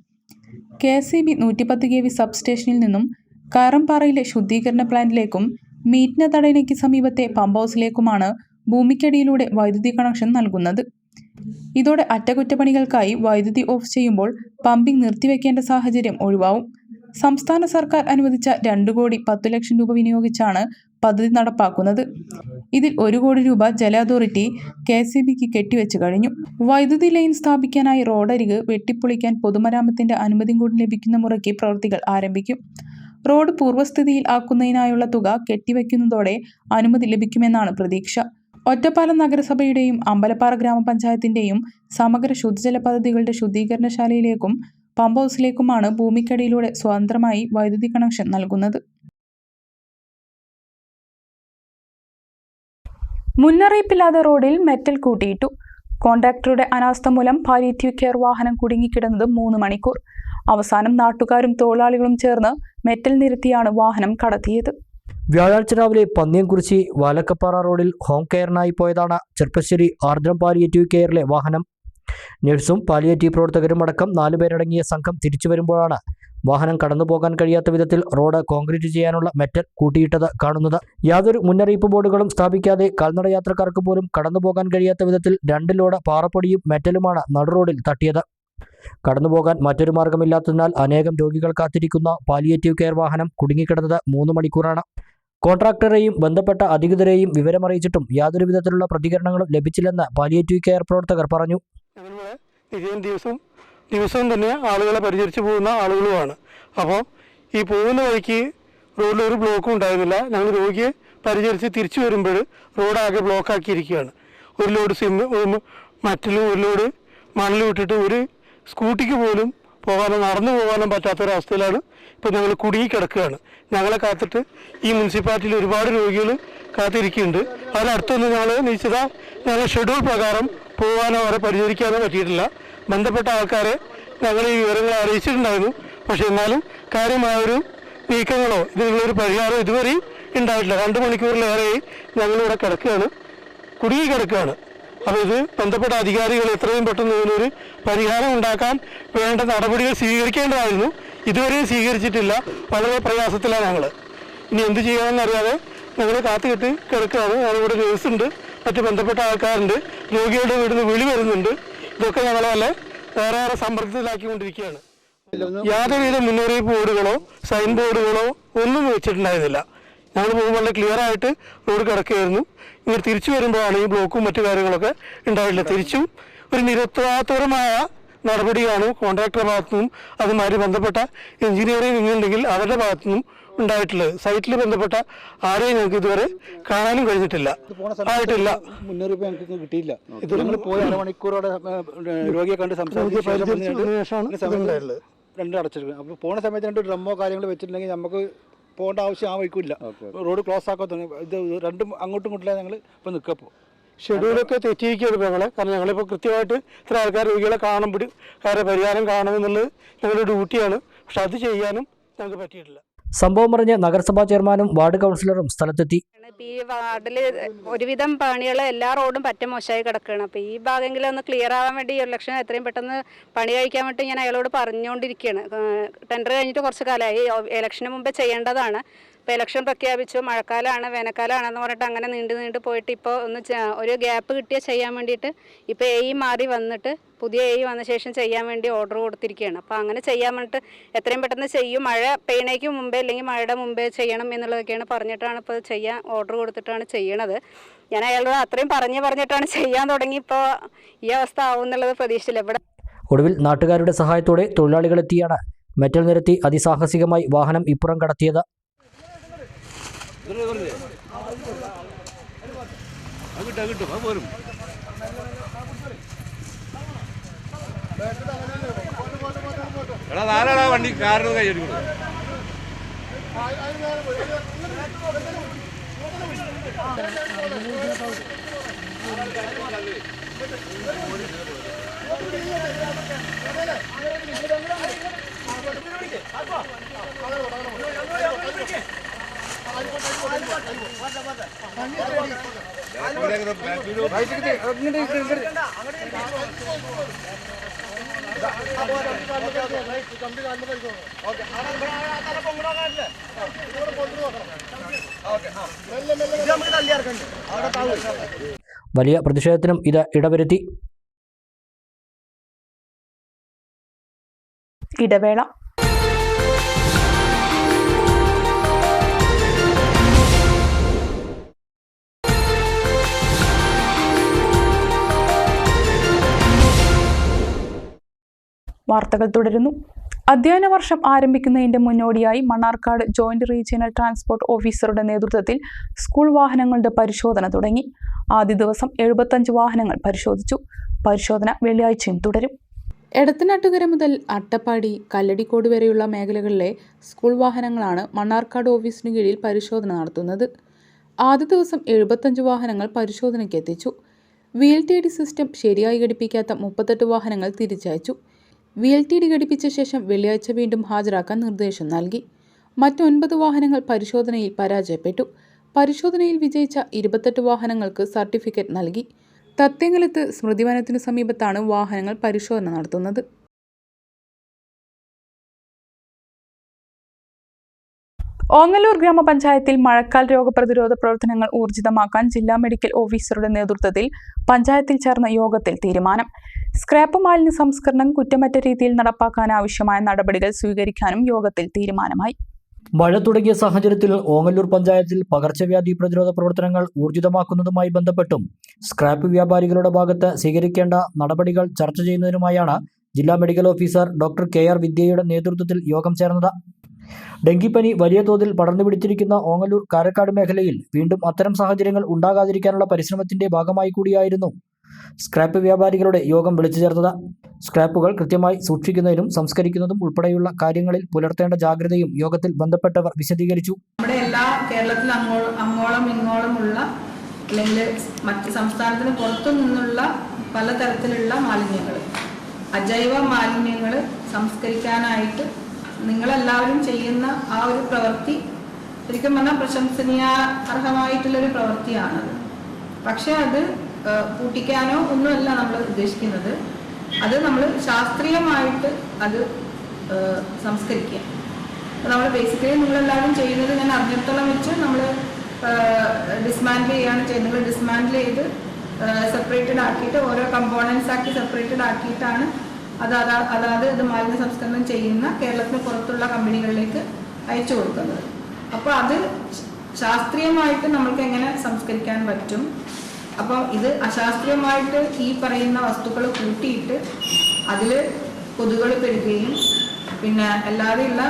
KSEB 110 kV സബ്സ്റ്റേഷനിൽ നിന്നും കാറംപാറയിലെ ശുദ്ധീകരണ പ്ലാന്റിലേക്കും മീറ്റ്ന തടയണയ്ക്ക് സമീപത്തെ പമ്പ് ഹൗസിലേക്കുമാണ് ഭൂമിക്കടിയിലൂടെ വൈദ്യുതി കണക്ഷൻ നൽകുന്നത്. ഇതോടെ അറ്റകുറ്റപ്പണികൾക്കായി വൈദ്യുതി ഓഫ് ചെയ്യുമ്പോൾ പമ്പിംഗ് നിർത്തിവെക്കേണ്ട സാഹചര്യം ഒഴിവാവും. സംസ്ഥാന സർക്കാർ അനുവദിച്ച 2 കോടി 10 ലക്ഷം രൂപ വിനിയോഗിച്ചാണ് പദ്ധതി നടപ്പാക്കുന്നത്. ഇതിൽ 1 കോടി രൂപ ജല അതോറിറ്റി KSEBക്ക് കെട്ടിവെച്ച് കഴിഞ്ഞു. വൈദ്യുതി ലൈൻ സ്ഥാപിക്കാനായി റോഡരിക് വെട്ടിപ്പൊളിക്കാൻ പൊതുമരാമത്തിന്റെ അനുമതി കൂടി ലഭിക്കുന്ന മുറയ്ക്ക് പ്രവൃത്തികൾ ആരംഭിക്കും. റോഡ് പൂർവ്വസ്ഥിതിയിൽ ആക്കുന്നതിനായുള്ള തുക കെട്ടിവെക്കുന്നതോടെ അനുമതി ലഭിക്കുമെന്നാണ് പ്രതീക്ഷ. ഒറ്റപ്പാലം നഗരസഭയുടെയും അമ്പലപ്പാറ ഗ്രാമപഞ്ചായത്തിന്റെയും സമഗ്ര ശുദ്ധജല പദ്ധതികളുടെ ശുദ്ധീകരണശാലയിലേക്കും പമ്പ് ഹൗസിലേക്കുമാണ് ഭൂമിക്കടിയിലൂടെ സ്വതന്ത്രമായി വൈദ്യുതി കണക്ഷൻ നൽകുന്നത്. മുന്നറിയിപ്പില്ലാതെ റോഡിൽ മെറ്റൽ കൂട്ടിയിട്ടു. കോൺട്രാക്ടറുടെ അനാസ്ഥ മൂലം പാലിയേറ്റീവ് കെയർ വാഹനം കുടുങ്ങിക്കിടന്നത് 3 മണിക്കൂർ. അവസാനം നാട്ടുകാരും തൊഴിലാളികളും ചേർന്ന് മെറ്റൽ നിരത്തിയാണ് വാഹനം കടത്തിയത്. വ്യാഴാഴ്ച രാവിലെ പന്നിയംകുറിച്ചി വാലക്കപ്പാറ റോഡിൽ ഹോം കെയറിനായി പോയതാണ് ചെർപ്പശ്ശേരി ആർദ്രം പാലിയേറ്റീവ് കെയറിലെ വാഹനം. നഴ്സും പാലിയേറ്റീവ് പ്രവർത്തകരും അടക്കം 4 പേരടങ്ങിയ സംഘം തിരിച്ചു വരുമ്പോഴാണ് വാഹനം കടന്നുപോകാൻ കഴിയാത്ത വിധത്തിൽ റോഡ് കോൺക്രീറ്റ് ചെയ്യാനുള്ള മെറ്റൽ കൂട്ടിയിട്ടത് കാണുന്നത്. യാതൊരു മുന്നറിയിപ്പ് ബോർഡുകളും സ്ഥാപിക്കാതെ കാൽനടയാത്രക്കാർക്ക് പോലും കടന്നുപോകാൻ കഴിയാത്ത വിധത്തിൽ 2 ലോഡ് പാറപ്പൊടിയും മെറ്റലുമാണ് നടുറോഡിൽ തട്ടിയത്. കടന്നുപോകാൻ മറ്റൊരു മാർഗമില്ലാത്തതിനാൽ അനേകം രോഗികൾ കാത്തിരിക്കുന്ന പാലിയേറ്റീവ് കെയർ വാഹനം കുടുങ്ങിക്കിടന്നത് 3 മണിക്കൂറാണ്. കോൺട്രാക്ടറെയും ബന്ധപ്പെട്ട അധികൃതരെയും വിവരമറിയിച്ചിട്ടും യാതൊരു വിധത്തിലുള്ള പ്രതികരണങ്ങളും ലഭിച്ചില്ലെന്ന് പാലിയേറ്റീവ് കെയർ പ്രവർത്തകർ പറഞ്ഞു. ദിവസവും തന്നെ ആളുകളെ പരിചരിച്ച് പോകുന്ന ആളുകളുമാണ്. അപ്പോൾ ഈ പോകുന്ന വഴിക്ക് റോഡിൽ ഒരു ബ്ലോക്കും ഉണ്ടായിരുന്നില്ല. ഞങ്ങൾ രോഗിയെ പരിചരിച്ച് തിരിച്ചു വരുമ്പോൾ റോഡാകെ ബ്ലോക്കാക്കിയിരിക്കുകയാണ്. ഒരു ലോഡ് മറ്റലും ഒരു ലോഡ് മണലും ഇട്ടിട്ട് ഒരു സ്കൂട്ടിക്ക് പോലും പോകാനോ നടന്നു പോകാനോ പറ്റാത്തൊരവസ്ഥയിലാണ് ഇപ്പോൾ ഞങ്ങൾ കുടുങ്ങി കിടക്കുകയാണ്. ഞങ്ങളെ കാത്തിട്ട് ഈ മുനിസിപ്പാലിറ്റിയിൽ ഒരുപാട് രോഗികൾ കാത്തിരിക്കുന്നുണ്ട്. അതിനടുത്തൊന്നും ഞങ്ങൾ ഷെഡ്യൂൾ പ്രകാരം പോകാനോ അവരെ പരിചരിക്കാനോ പറ്റിയിട്ടില്ല. ബന്ധപ്പെട്ട ആൾക്കാരെ ഞങ്ങൾ ഈ വിവരങ്ങൾ അറിയിച്ചിട്ടുണ്ടായിരുന്നു. പക്ഷേ എന്നാലും കാര്യമായൊരു നീക്കങ്ങളോ ഇതിനുള്ളൊരു പരിഹാരം ഇതുവരെയും ഉണ്ടായിട്ടില്ല. 2 മണിക്കൂറിലേറെയായി ഞങ്ങളിവിടെ കുടുങ്ങി കിടക്കുകയാണ്. അപ്പോൾ ഇത് ബന്ധപ്പെട്ട അധികാരികൾ എത്രയും പെട്ടെന്ന് ഇതിനൊരു പരിഹാരം ഉണ്ടാക്കാൻ വേണ്ട നടപടികൾ സ്വീകരിക്കേണ്ടതായിരുന്നു. ഇതുവരെയും സ്വീകരിച്ചിട്ടില്ല. വളരെ പ്രയാസത്തിലാണ് ഞങ്ങൾ. ഇനി എന്ത് ചെയ്യണമെന്നറിയാതെ ഞങ്ങൾ കാത്തുകെട്ടി കിടക്കുകയാണ്. ഞങ്ങളിവിടെ നേഴ്സുണ്ട്, മറ്റ് ബന്ധപ്പെട്ട ആൾക്കാരുണ്ട്, രോഗികളുടെ വീട്ടിൽ നിന്ന് വിളി വരുന്നുണ്ട്. ഇതൊക്കെ ഞങ്ങളെ വേറെ സമ്പർക്കത്തിലാക്കിക്കൊണ്ടിരിക്കുകയാണ്. യാതൊരുവിധ മുന്നറിയിപ്പ് ബോർഡുകളോ സൈൻ ബോർഡുകളോ ഒന്നും വെച്ചിട്ടുണ്ടായിരുന്നില്ല. ഞങ്ങൾ പോകുമ്പോൾ വളരെ ക്ലിയർ ആയിട്ട് റോഡ് കിടക്കുകയായിരുന്നു. ഇങ്ങനെ തിരിച്ചു വരുമ്പോഴാണ് ഈ ബ്ലോക്കും മറ്റു കാര്യങ്ങളൊക്കെ ഉണ്ടായിട്ടില്ല. തിരിച്ചും ഒരു നിരുത്തരവാദപരമായ നടപടിയാണ് കോൺട്രാക്ടറുടെ ഭാഗത്തുനിന്നും അതുമാതിരി ബന്ധപ്പെട്ട എഞ്ചിനീയറിംഗ് ഉണ്ടെങ്കിൽ അവരുടെ ഭാഗത്തുനിന്നും ഉണ്ടായിട്ടുള്ളത്. സൈറ്റിൽ ബന്ധപ്പെട്ട ആരെയും ഞങ്ങൾക്ക് ഇതുവരെ കാണാനും കഴിഞ്ഞിട്ടില്ല. ആയിട്ടില്ല. മുന്നറിയിപ്പ് ഞങ്ങൾക്ക് കിട്ടിയില്ല. ഇത് നമ്മൾ പോയി അരമണിക്കൂറോടെ രോഗിയെ കണ്ട് സംസാരിച്ച ശേഷമാണ് 2 അടച്ചിരിക്കുന്നത്. അപ്പോൾ പോണ സമയത്ത് 2 ഡ്രമ്മോ കാര്യങ്ങൾ വെച്ചിട്ടുണ്ടെങ്കിൽ നമുക്ക് പോകേണ്ട ആവശ്യം ആ വയ്ക്കില്ല. റോഡ് ക്ലോസ് ആക്കാത്ത ഇത് 2 അങ്ങോട്ടും ഇങ്ങോട്ടില്ല. ഞങ്ങൾ ഇപ്പോൾ നിൽക്കപ്പോൾ ഷെഡ്യൂളൊക്കെ തെറ്റിയിരിക്കുകയാണ് ഇപ്പോൾ ഞങ്ങളെ. കാരണം ഞങ്ങളിപ്പോൾ കൃത്യമായിട്ട് ഇത്ര ആൾക്കാർ രോഗികളെ കാണുമ്പോൾ പരിഹാരം കാണുമെന്നുള്ളത് ഞങ്ങളുടെ ഡ്യൂട്ടിയാണ്. പക്ഷെ അത് ചെയ്യാനും ഞങ്ങൾക്ക് പറ്റിയിട്ടില്ല. സംഭവം പറഞ്ഞ് നഗരസഭാ ചെയർമാനും വാർഡ് കൗൺസിലറും സ്ഥലത്തെത്തി. ഈ വാർഡിൽ ഒരുവിധം പണികൾ എല്ലാ റോഡും പറ്റ മോശമായി കിടക്കുകയാണ്. അപ്പോൾ ഈ ഭാഗമെങ്കിലും ഒന്ന് ക്ലിയർ ആവാൻ വേണ്ടി ഇലക്ഷൻ എത്രയും പെട്ടെന്ന് പണി കഴിക്കാൻ വേണ്ടി ഞാൻ അയാളോട് പറഞ്ഞുകൊണ്ടിരിക്കുകയാണ്. ടെൻഡർ കഴിഞ്ഞിട്ട് കുറച്ച് കാലമായി. ഇലക്ഷന് മുമ്പേ ചെയ്യേണ്ടതാണ്. ഇപ്പോൾ ഇലക്ഷൻ പ്രഖ്യാപിച്ചു. മഴക്കാലമാണ് വേനൽക്കാലമാണെന്ന് പറഞ്ഞിട്ട് അങ്ങനെ നീണ്ടു പോയിട്ട് ഇപ്പോൾ ഒരു ഗ്യാപ്പ് കിട്ടിയാൽ ചെയ്യാൻ വേണ്ടിയിട്ട് ഇപ്പോൾ എ മാറി വന്നിട്ട് പുതിയ എ വന്ന ശേഷം ചെയ്യാൻ വേണ്ടി ഓർഡർ കൊടുത്തിരിക്കുകയാണ്. അപ്പോൾ അങ്ങനെ ചെയ്യാൻ വേണ്ടിയിട്ട് എത്രയും പെട്ടെന്ന് ചെയ്യും. മഴ പെയ്യണേക്ക് മുമ്പേ അല്ലെങ്കിൽ മഴയുടെ മുമ്പേ ചെയ്യണം എന്നുള്ളതൊക്കെയാണ് പറഞ്ഞിട്ടാണ് ഇപ്പോൾ ചെയ്യാൻ ഓർഡർ കൊടുത്തിട്ടാണ് ചെയ്യണത്. ഞാൻ അയാളോട് അത്രയും പറഞ്ഞിട്ടാണ് ചെയ്യാൻ തുടങ്ങി. ഇപ്പോൾ ഈ അവസ്ഥ ആവും എന്നുള്ളത് പ്രതീക്ഷിച്ചില്ല. ഇവിടെ ഒടുവിൽ നാട്ടുകാരുടെ സഹായത്തോടെ തൊഴിലാളികളെത്തിയാണ് മെറ്റൽ നിരത്തി അതിസാഹസികമായി വാഹനം ഇപ്പുറം കടത്തിയത്. വണ്ടി കാറിന് കൈയ്യടിക്കും. വലിയ പ്രതിഷേധത്തിനും ഇത് ഇടവരുത്തി. ഇടവേള. വാർത്തകൾ തുടരുന്നു. അധ്യയന വർഷം ആരംഭിക്കുന്നതിന്റെ മുന്നോടിയായി മണ്ണാർക്കാട് ജോയിന്റ് റീജിയണൽ ട്രാൻസ്പോർട്ട് ഓഫീസറുടെ നേതൃത്വത്തിൽ സ്കൂൾ വാഹനങ്ങളുടെ പരിശോധന തുടങ്ങി. ആദ്യ ദിവസം 75 വാഹനങ്ങൾ പരിശോധിച്ചു. പരിശോധന വെള്ളിയാഴ്ചയും തുടരും. എടത്തനാട്ടുകര മുതൽ അട്ടപ്പാടി, കല്ലടിക്കോട് വരെയുള്ള മേഖലകളിലെ സ്കൂൾ വാഹനങ്ങളാണ് മണ്ണാർക്കാട് ഓഫീസിന് കീഴിൽ പരിശോധന നടത്തുന്നത്. ആദ്യ ദിവസം 75 വാഹനങ്ങൾ പരിശോധനയ്ക്ക് എത്തിച്ചു. VLTD സിസ്റ്റം ശരിയായി ഘടിപ്പിക്കാത്ത 38 വാഹനങ്ങൾ തിരിച്ചയച്ചു. VLTD ഘടിപ്പിച്ച ശേഷം വെള്ളിയാഴ്ച വീണ്ടും ഹാജരാക്കാൻ നിർദ്ദേശം നൽകി. മറ്റ് 9 വാഹനങ്ങൾ പരിശോധനയിൽ പരാജയപ്പെട്ടു. പരിശോധനയിൽ വിജയിച്ച 28 വാഹനങ്ങൾക്ക് സർട്ടിഫിക്കറ്റ് നൽകി. തത്തേങ്കലത്ത് സ്മൃതിവനത്തിനു സമീപത്താണ് വാഹനങ്ങൾ പരിശോധന നടത്തുന്നത്. ഓങ്ങല്ലൂർ ഗ്രാമപഞ്ചായത്തിൽ മഴക്കാല രോഗപ്രതിരോധ പ്രവർത്തനങ്ങൾ ഊർജിതമാക്കാൻ ജില്ലാ മെഡിക്കൽ ഓഫീസറുടെ നേതൃത്വത്തിൽ പഞ്ചായത്തിൽ ചേർന്ന യോഗത്തിൽ തീരുമാനം. സ്ക്രാപ്പ് മാലിന്യ സംസ്കരണം കുറ്റമറ്റ രീതിയിൽ നടപ്പാക്കാൻ ആവശ്യമായ നടപടികൾ സ്വീകരിക്കാനും യോഗത്തിൽ തീരുമാനമായി. മഴ തുടങ്ങിയ സാഹചര്യത്തിൽ ഓങ്ങല്ലൂർ പഞ്ചായത്തിൽ പകർച്ചവ്യാധി പ്രതിരോധ പ്രവർത്തനങ്ങൾ ഊർജിതമാക്കുന്നതുമായി ബന്ധപ്പെട്ടും സ്ക്രാപ്പ് വ്യാപാരികളുടെ ഭാഗത്ത് സ്വീകരിക്കേണ്ട നടപടികൾ ചർച്ച ചെയ്യുന്നതിനുമായാണ് ജില്ലാ മെഡിക്കൽ ഓഫീസർ ഡോക്ടർ KR വിദ്യയുടെ നേതൃത്വത്തിൽ യോഗം ചേർന്നത്. ഡെങ്കിപ്പനി വലിയ തോതിൽ പടർന്നു പിടിച്ചിരിക്കുന്ന ഓങ്ങല്ലൂർ കാരക്കാട് മേഖലയിൽ വീണ്ടും അത്തരം സാഹചര്യങ്ങൾ ഉണ്ടാകാതിരിക്കാനുള്ള പരിശ്രമത്തിന്റെ ഭാഗമായി കൂടിയായിരുന്നു സ്ക്രാപ്പ് വ്യാപാരികളുടെ യോഗം വിളിച്ചു ചേർത്തത്. സ്ക്രാപ്പുകൾ കൃത്യമായി സൂക്ഷിക്കുന്നതിനും സംസ്കരിക്കുന്നതും ഉൾപ്പെടെയുള്ള കാര്യങ്ങളിൽ പുലർത്തേണ്ട ജാഗ്രതയും യോഗത്തിൽ ബന്ധപ്പെട്ടവർ വിശദീകരിച്ചു. നമ്മുടെ എല്ലാ കേരളത്തിൽ അങ്ങോളം ഇങ്ങോളമുള്ള അല്ലെങ്കിൽ മറ്റ് സംസ്ഥാനത്തിന് പുറത്തു നിന്നുള്ള പലതരത്തിലുള്ള മാലിന്യങ്ങൾ, അജൈവ മാലിന്യങ്ങൾ സംസ്കരിക്കാനായിട്ട് നിങ്ങളെല്ലാവരും ചെയ്യുന്ന ആ ഒരു പ്രവൃത്തി ശരിക്കും പറഞ്ഞാൽ പ്രശംസനീയാർഹമായിട്ടുള്ളൊരു പ്രവൃത്തിയാണത്. പക്ഷെ അത് പൂട്ടിക്കാനോ ഒന്നുമല്ല നമ്മൾ ഉദ്ദേശിക്കുന്നത്. അത് നമ്മൾ ശാസ്ത്രീയമായിട്ട് അത് സംസ്കരിക്കുക. നമ്മൾ ബേസിക്കലി നിങ്ങളെല്ലാവരും ചെയ്യുന്നത് ഞാൻ അറിഞ്ഞിടത്തോളം വെച്ച് നമ്മൾ ഡിസ്മാൻഡിൽ ചെയ്യാണ് ചെയ്യുന്നത്. നിങ്ങൾ ഡിസ്മാൻഡിൽ ചെയ്ത് സെപ്പറേറ്റഡ് ആക്കിയിട്ട് ഓരോ കമ്പോണൻസ് ആക്കി സെപ്പറേറ്റഡ് ആക്കിയിട്ടാണ് അതായത് ഇത് മാലിന്യ സംസ്കരണം ചെയ്യുന്ന കേരളത്തിന് പുറത്തുള്ള കമ്പനികളിലേക്ക് അയച്ചു കൊടുക്കുന്നത്. അപ്പോൾ അത് ശാസ്ത്രീയമായിട്ട് നമ്മൾക്ക് എങ്ങനെ സംസ്കരിക്കാൻ പറ്റും? അപ്പോൾ ഇത് അശാസ്ത്രീയമായിട്ട് ഈ പറയുന്ന വസ്തുക്കൾ കൂട്ടിയിട്ട് അതിൽ കൊതുകുകൾ പെരുകുകയും പിന്നെ അല്ലാതെയുള്ള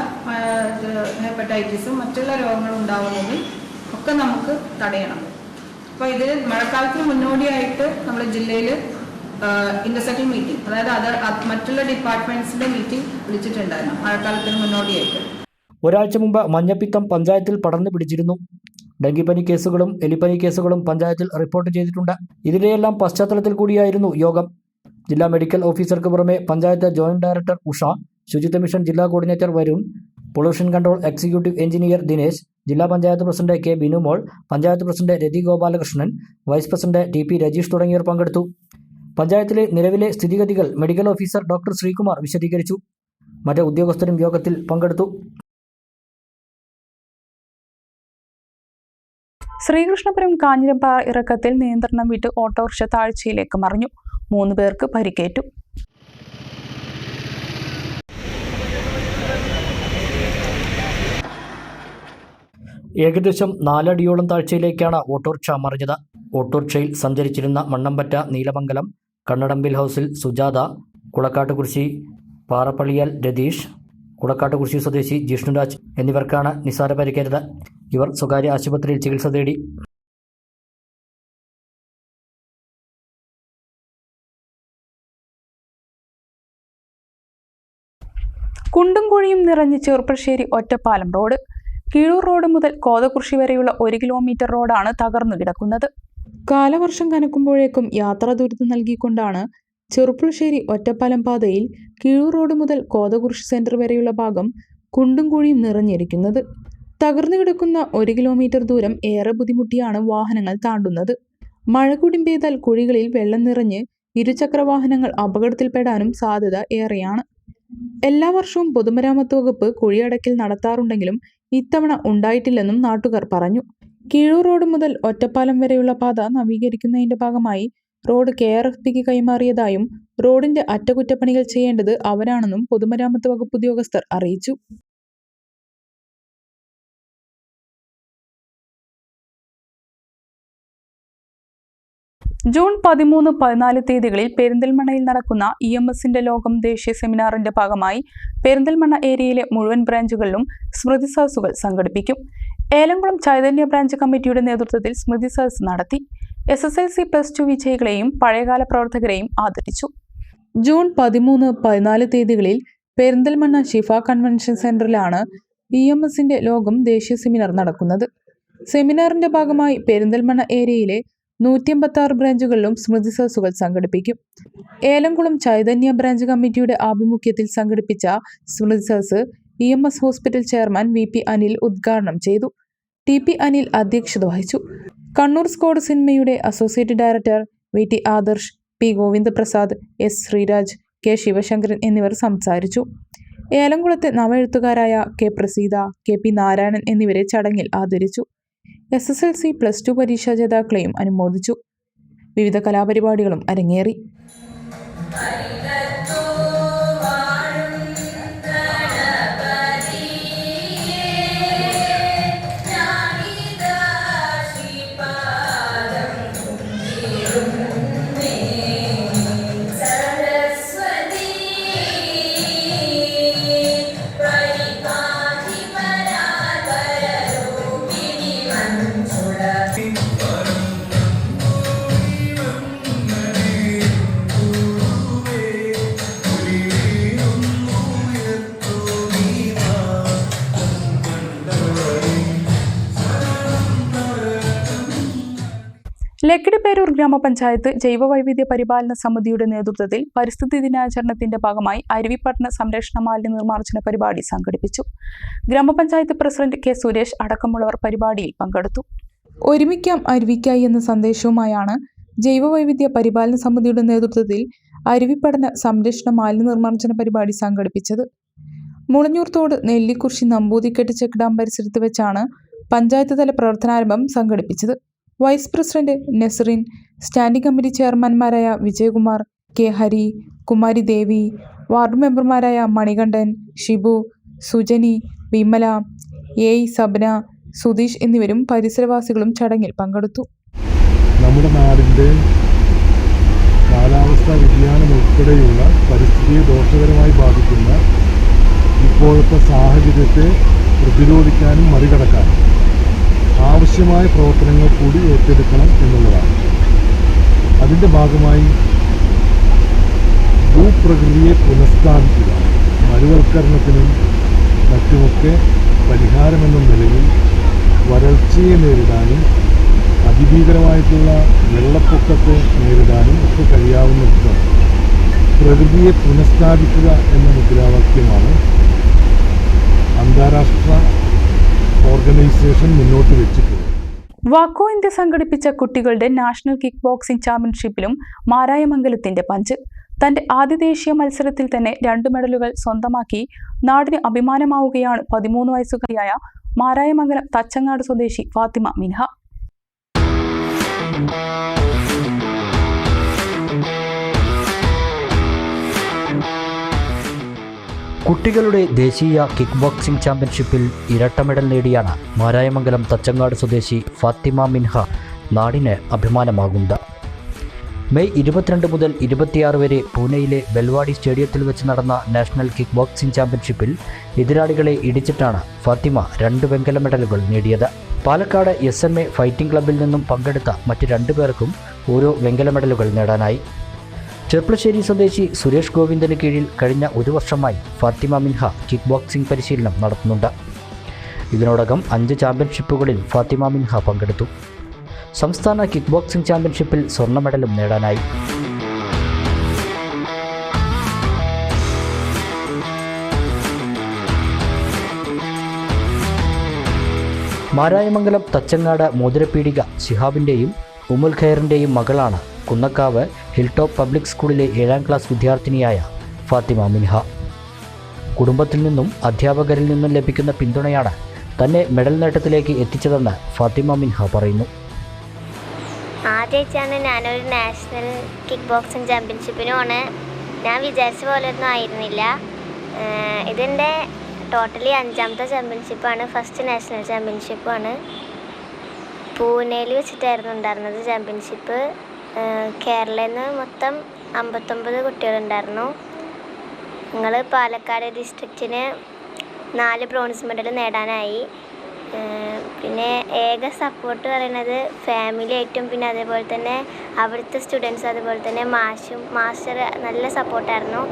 ഹെപ്പറ്റൈറ്റിസും മറ്റുള്ള രോഗങ്ങളും ഉണ്ടാവുന്നതും ഒക്കെ നമുക്ക് തടയണം. അപ്പോൾ ഇത് മഴക്കാലത്തിന് മുന്നോടിയായിട്ട് നമ്മുടെ ജില്ലയിൽ ഇന്റർസെക്ടറൽ മീറ്റിംഗ്, അതായത് മറ്റുള്ള ഡിപ്പാർട്ട്മെന്റ്സിന്റെ മീറ്റിംഗ് വിളിച്ചിട്ടുണ്ടായിരുന്നു മഴക്കാലത്തിന് മുന്നോടിയായിട്ട്. ഒരാഴ്ച മുമ്പ് മഞ്ഞപ്പിത്തം പഞ്ചായത്തിൽ പടർന്നു പിടിച്ചിരുന്നു. ഡെങ്കിപ്പനി കേസുകളും എലിപ്പനി കേസുകളും പഞ്ചായത്തിൽ റിപ്പോർട്ട് ചെയ്തിട്ടുണ്ട്. ഇതിന്റെയെല്ലാം പശ്ചാത്തലത്തിൽ കൂടിയായിരുന്നു യോഗം. ജില്ലാ മെഡിക്കൽ ഓഫീസർക്ക് പുറമെ panchayat joint director Usha, Suchitwa mission ജില്ലാ coordinator Varun, pollution control executive engineer Dinesh, ജില്ലാ panchayat president K. Binumol, panchayat president Rathi Gopalakrishnan, vice president TP Rajeesh തുടങ്ങിയവർ പങ്കെടുത്തു. പഞ്ചായത്തിലെ നിലവിലെ സ്ഥിതിഗതികൾ മെഡിക്കൽ ഓഫീസർ ഡോക്ടർ ശ്രീകുമാർ വിശദീകരിച്ചു. മറ്റ് ഉദ്യോഗസ്ഥരും യോഗത്തിൽ പങ്കെടുത്തു. ശ്രീകൃഷ്ണപുരം കാഞ്ഞിരപ്പാറ ഇറക്കത്തിൽ നിയന്ത്രണം വിട്ട് ഓട്ടോറിക്ഷ താഴ്ചയിലേക്ക് മറിഞ്ഞു. 3 പേർക്ക് പരിക്കേറ്റു. ഏകദേശം 4 അടിയോളം താഴ്ചയിലേക്കാണ് ഓട്ടോറിക്ഷ മറിഞ്ഞത്. ഓട്ടോറിക്ഷയിൽ സഞ്ചരിച്ചിരുന്ന മണ്ണമ്പറ്റ നീലമംഗലം കണ്ണടമ്പിൽ ഹൗസിൽ സുജാത, കുളക്കാട്ടുകുരിശി പാറപ്പള്ളിയാൽ രതീഷ്, കുളക്കാട്ടുകുരിശി സ്വദേശി ജിഷ്ണുരാജ് എന്നിവർക്കാണ് നിസാര പരിക്കേറ്റത്. ഇവർ സ്വകാര്യ ആശുപത്രിയിൽ ചികിത്സ തേടി. കുണ്ടും കുഴിയും നിറഞ്ഞ് ചെറുപ്പശ്ശേരി ഒറ്റപ്പാലം റോഡ്. കീഴൂർ റോഡ് മുതൽ കോതകുറിശി വരെയുള്ള 1 കിലോമീറ്റർ റോഡാണ് തകർന്നു കിടക്കുന്നത്. കാലവർഷം കനക്കുമ്പോഴേക്കും യാത്രാ ദുരിതം നൽകിക്കൊണ്ടാണ് ചെറുപ്പശ്ശേരി ഒറ്റപ്പാലം പാതയിൽ കീഴൂർ റോഡ് മുതൽ കോതകുറിശി സെന്റർ വരെയുള്ള ഭാഗം കുണ്ടും കുഴിയും നിറഞ്ഞിരിക്കുന്നത്. തകർന്നു കിടക്കുന്ന 1 കിലോമീറ്റർ ദൂരം ഏറെ ബുദ്ധിമുട്ടിയാണ് വാഹനങ്ങൾ താണ്ടുന്നത്. മഴ കൂടി പെയ്താൽ കുഴികളിൽ വെള്ളം നിറഞ്ഞ് ഇരുചക്ര വാഹനങ്ങൾ അപകടത്തിൽപ്പെടാനും സാധ്യത ഏറെയാണ്. എല്ലാ വർഷവും പൊതുമരാമത്ത് വകുപ്പ് കുഴിയടക്കൽ നടത്താറുണ്ടെങ്കിലും ഇത്തവണ ഉണ്ടായിട്ടില്ലെന്നും നാട്ടുകാർ പറഞ്ഞു. കീഴൂർ റോഡ് മുതൽ ഒറ്റപ്പാലം വരെയുള്ള പാത നവീകരിക്കുന്നതിന്റെ ഭാഗമായി റോഡ് KRFBക്ക് കൈമാറിയതായും റോഡിന്റെ അറ്റകുറ്റപ്പണികൾ ചെയ്യേണ്ടത് അവരാണെന്നും പൊതുമരാമത്ത് വകുപ്പ് ഉദ്യോഗസ്ഥർ അറിയിച്ചു. ജൂൺ 13, 14 തീയതികളിൽ പെരിന്തൽമണ്ണയിൽ നടക്കുന്ന EMSന്റെ ലോകം ദേശീയ സെമിനാറിന്റെ ഭാഗമായി പെരിന്തൽമണ്ണ ഏരിയയിലെ മുഴുവൻ ബ്രാഞ്ചുകളിലും സ്മൃതി സദസ്സുകൾ സംഘടിപ്പിക്കും. ഏലംകുളം ചൈതന്യ ബ്രാഞ്ച് കമ്മിറ്റിയുടെ നേതൃത്വത്തിൽ സ്മൃതി സദസ്സ് നടത്തി. SSLC +2 വിജയികളെയും പഴയകാല പ്രവർത്തകരെയും ആദരിച്ചു. ജൂൺ 13, 14 തീയതികളിൽ പെരിന്തൽമണ്ണ ഷിഫ കൺവെൻഷൻ സെന്ററിലാണ് EMSന്റെ ലോകം ദേശീയ സെമിനാർ നടക്കുന്നത്. സെമിനാറിന്റെ ഭാഗമായി പെരിന്തൽമണ്ണ ഏരിയയിലെ 156 ബ്രാഞ്ചുകളിലും സ്മൃതി സദസ്സുകൾ സംഘടിപ്പിക്കും. ഏലംകുളം ചൈതന്യ ബ്രാഞ്ച് കമ്മിറ്റിയുടെ ആഭിമുഖ്യത്തിൽ സംഘടിപ്പിച്ച സ്മൃതി സദസ്സ് EMS hospital chairman VP Anil ഉദ്ഘാടനം ചെയ്തു. TP അനിൽ അധ്യക്ഷത വഹിച്ചു. കണ്ണൂർ സ്ക്വാഡ് സിനിമയുടെ associate director VT Adarsh, P Govindaprasad, S Sreeraj, K Sivasankaran എന്നിവർ സംസാരിച്ചു. ഏലംകുളത്തെ നവഎഴുത്തുകാരായ K Praseetha, K P Narayanan എന്നിവരെ ചടങ്ങിൽ ആദരിച്ചു. SSLC, +2 പരീക്ഷാ ജേതാക്കളെയും അനുമോദിച്ചു. വിവിധ കലാപരിപാടികളും അരങ്ങേറി. ലക്കിടിപ്പേരൂർ ഗ്രാമപഞ്ചായത്ത് ജൈവവൈവിധ്യ പരിപാലന സമിതിയുടെ നേതൃത്വത്തിൽ പരിസ്ഥിതി ദിനാചരണത്തിന്റെ ഭാഗമായി അരുവിപ്പട്ടണ സംരക്ഷണ മാലിന്യ നിർമ്മാർജ്ജന പരിപാടി സംഘടിപ്പിച്ചു. ഗ്രാമപഞ്ചായത്ത് പ്രസിഡന്റ് കെ സുരേഷ് അടക്കമുള്ളവർ പരിപാടിയിൽ പങ്കെടുത്തു. ഒരുമിക്കാം അരുവിക്കായി എന്ന സന്ദേശവുമായാണ് ജൈവവൈവിധ്യ പരിപാലന സമിതിയുടെ നേതൃത്വത്തിൽ അരുവിപ്പട്ടണ സംരക്ഷണ മാലിന്യ നിർമ്മാർജ്ജന പരിപാടി സംഘടിപ്പിച്ചത്. മുളഞ്ഞൂർത്തോട് നെല്ലിക്കുറിശി നമ്പൂതിക്കെട്ട് ചെക്ക് ഡാം പരിസരത്ത് വെച്ചാണ് പഞ്ചായത്ത് തല പ്രവർത്തനാരംഭം സംഘടിപ്പിച്ചത്. Vice president Nasrin, standing committee ചെയർമാൻമാരായ വിജയകുമാർ, കെ ഹരി, കുമാരി ദേവി, വാർഡ് മെമ്പർമാരായ മണികണ്ഠൻ, ഷിബു, സുജനി, വിമല, സബ്ന, സുധീഷ് എന്നിവരും പരിസരവാസികളും ചടങ്ങിൽ പങ്കെടുത്തു. നമ്മുടെ നാടിൻ്റെ കാലാവസ്ഥാ വ്യതിയാനം ഉൾപ്പെടെയുള്ള പരിസ്ഥിതിയെ ദോഷകരമായി ബാധിക്കുന്ന ഇപ്പോഴത്തെ സാഹചര്യത്തെ പ്രതിരോധിക്കാനും മറികടക്കാനും ആവശ്യമായ പ്രവർത്തനങ്ങൾ കൂടി ഏറ്റെടുക്കണം എന്നുള്ളതാണ്. അതിൻ്റെ ഭാഗമായി ഭൂപ്രകൃതിയെ പുനഃസ്ഥാപിക്കുക, മരുവൽക്കരണത്തിനും മറ്റുമൊക്കെ പരിഹാരമെന്ന നിലയിൽ വരൾച്ചയെ നേരിടാനും അതിഭീകരമായിട്ടുള്ള വെള്ളപ്പൊക്കത്തെ നേരിടാനും ഒക്കെ കഴിയാവുന്ന വിധം പ്രകൃതിയെ പുനഃസ്ഥാപിക്കുക എന്ന മുദ്രാവാക്യമാണ് അന്താരാഷ്ട്ര ഓർഗനൈസേഷൻ മുന്നോട്ട് വെച്ചിട്ടുള്ളത്. വാക്കോ ഇന്ത്യ സംഘടിപ്പിച്ച കുട്ടികളുടെ നാഷണൽ കിക്ക് ബോക്സിംഗ് ചാമ്പ്യൻഷിപ്പിലും മാരായമംഗലത്തിന്റെ പഞ്ച്. തന്റെ ആദ്യ ദേശീയ മത്സരത്തിൽ തന്നെ 2 മെഡലുകൾ സ്വന്തമാക്കി നാടിന് അഭിമാനമാവുകയാണ് 13 വയസ്സുകാരിയായ മാരായമംഗലം തച്ചങ്ങാട് സ്വദേശി ഫാത്തിമ മിൻഹ. കുട്ടികളുടെ ദേശീയ കിക്ക് ബോക്സിംഗ് ചാമ്പ്യൻഷിപ്പിൽ ഇരട്ട മെഡൽ നേടിയാണ് മാരായമംഗലം തച്ചങ്ങാട് സ്വദേശി ഫാത്തിമ മിൻഹ നാടിന് അഭിമാനമാകുന്നത്. മെയ് 22 മുതൽ 26 വരെ പൂനെയിലെ ബെൽവാടി സ്റ്റേഡിയത്തിൽ വെച്ച് നടന്ന നാഷണൽ കിക്ക് ബോക്സിംഗ് ചാമ്പ്യൻഷിപ്പിൽ എതിരാളികളെ ഇടിച്ചിട്ടാണ് ഫാത്തിമ 2 വെങ്കല മെഡലുകൾ നേടിയത്. പാലക്കാട് SMA ഫൈറ്റിംഗ് ക്ലബ്ബിൽ നിന്നും പങ്കെടുത്ത മറ്റ് 2 പേർക്കും ഓരോ വെങ്കല മെഡലുകൾ നേടാനായി. ചെർപ്പളശ്ശേരി സ്വദേശി സുരേഷ് ഗോവിന്ദന് കീഴിൽ കഴിഞ്ഞ 1 വർഷമായി ഫാത്തിമ മിൻഹ കിക്ക് ബോക്സിംഗ് പരിശീലനം നടത്തുന്നുണ്ട്. ഇതിനോടകം 5 ചാമ്പ്യൻഷിപ്പുകളിൽ ഫാത്തിമ മിൻഹ പങ്കെടുത്തു. സംസ്ഥാന കിക്ക് ബോക്സിംഗ് ചാമ്പ്യൻഷിപ്പിൽ സ്വർണ്ണ മെഡലും നേടാനായി. മാരായമംഗലം തച്ചങ്ങാട് മോതിരപ്പീടിക ശിഹാബിൻ്റെയും ഉമുൽ ഖൈറിൻ്റെയും മകളാണ് കുന്നക്കാവ് ഹിൽ ടോപ്പ് പബ്ലിക് സ്കൂളിലെ 7ാം ക്ലാസ് വിദ്യാർത്ഥിനിയായ ഫാത്തിമ മിൻഹ. കുടുംബത്തിൽ നിന്നും അധ്യാപകരിൽ നിന്നും ലഭിക്കുന്ന പിന്തുണയാണ് തന്നെ മെഡൽ നേട്ടത്തിലേക്ക് എത്തിച്ചതെന്ന് ഫാത്തിമ മിൻഹ പറയുന്നു. ആദ്യമായിട്ടാണ് ഞാനൊരു നാഷണൽ കിക്ക് ബോക്സിംഗ് ചാമ്പ്യൻഷിപ്പിനുമാണ്. ഞാൻ വിചാരിച്ച പോലെയൊന്നും ആയിരുന്നില്ല. ഇതിൻ്റെ ടോട്ടലി 5ാമത്തെ ചാമ്പ്യൻഷിപ്പാണ്. ഫസ്റ്റ് നാഷണൽ ചാമ്പ്യൻഷിപ്പാണ്. പൂനെയിൽ വെച്ചിട്ടായിരുന്നു ഉണ്ടായിരുന്നത് ചാമ്പ്യൻഷിപ്പ്. കേരളയിൽ നിന്ന് മൊത്തം 59 കുട്ടികളുണ്ടായിരുന്നു. ഞങ്ങൾ പാലക്കാട് ഡിസ്ട്രിക്റ്റിന് 4 ബ്രോൺസ് മെഡൽ നേടാനായി. പിന്നെ ഏക സപ്പോർട്ട് പറയുന്നത് ഫാമിലി ആയിട്ടും പിന്നെ അതേപോലെ തന്നെ അവിടുത്തെ സ്റ്റുഡൻസ് അതുപോലെ തന്നെ മാസ്റ്റർ നല്ല സപ്പോർട്ടായിരുന്നു.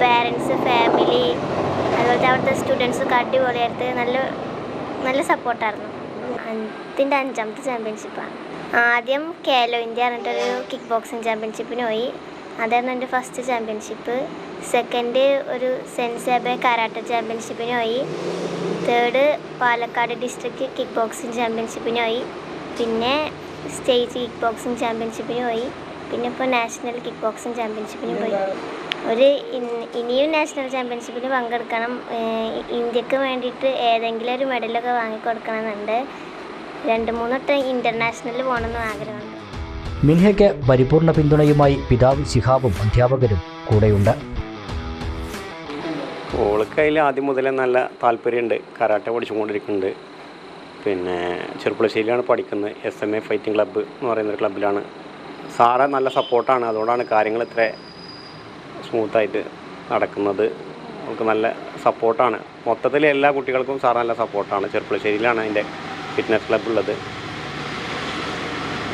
പേരൻസ്, ഫാമിലി അതുപോലത്തെ അവിടുത്തെ സ്റ്റുഡൻസൊക്കെ അടിപൊളിയായിട്ട് നല്ല സപ്പോർട്ടായിരുന്നു. ഇതിൻ്റെ 5ാമത്തെ ചാമ്പ്യൻഷിപ്പാണ്. ആദ്യം കേലോ ഇന്ത്യ പറഞ്ഞിട്ടൊരു കിക്ക് ബോക്സിംഗ് ചാമ്പ്യൻഷിപ്പിന് പോയി. അതായിരുന്നു എൻ്റെ ഫസ്റ്റ് ചാമ്പ്യൻഷിപ്പ്. സെക്കൻഡ് ഒരു സെൻസേബെ കരാട്ടെ ചാമ്പ്യൻഷിപ്പിന് പോയി. Third Palakkad district kick boxing ചാമ്പ്യൻഷിപ്പിന് പോയി. പിന്നെ സ്റ്റേറ്റ് കിക്ക് ബോക്സിംഗ് ചാമ്പ്യൻഷിപ്പിന് പോയി. പിന്നെ ഇപ്പോൾ നാഷണൽ കിക്ക് ബോക്സിംഗ് ചാമ്പ്യൻഷിപ്പിന് പോയി. ഇനിയും നാഷണൽ ചാമ്പ്യൻഷിപ്പിന് പങ്കെടുക്കണം. ഇന്ത്യക്ക് വേണ്ടിയിട്ട് ഏതെങ്കിലും ഒരു മെഡലൊക്കെ വാങ്ങിക്കൊടുക്കണമെന്നുണ്ട്. 2-3 വട്ടം ഇൻ്റർനാഷണലിൽ പോകണമെന്ന് ആഗ്രഹമുണ്ട്. മിൻഹയ്ക്ക് പരിപൂർണ പിന്തുണയുമായി പിതാവ് ശിഹാബും അധ്യാപകരും കൂടെയുണ്ട്. ഓൾക്ക് അതിൽ ആദ്യം മുതലേ നല്ല താല്പര്യമുണ്ട്. കരാട്ടെ പഠിച്ചുകൊണ്ടിരിക്കുന്നുണ്ട്. പിന്നെ ചെറുപ്പുളശ്ശേരിയിലാണ് പഠിക്കുന്നത്. SMA ഫൈറ്റിംഗ് ക്ലബ്ബ് എന്ന് പറയുന്നൊരു ക്ലബ്ബിലാണ്. സാറ് നല്ല സപ്പോർട്ടാണ്. അതുകൊണ്ടാണ് കാര്യങ്ങൾ ഇത്ര സ്മൂത്തായിട്ട് നടക്കുന്നത്. നമുക്ക് നല്ല സപ്പോർട്ടാണ്. മൊത്തത്തിൽ എല്ലാ കുട്ടികൾക്കും സാറ് നല്ല സപ്പോർട്ടാണ്. ചെറുപ്പുളശ്ശേരിയിലാണ് അതിൻ്റെ ഫിറ്റ്നസ് ക്ലബ്ബ് ഉള്ളത്.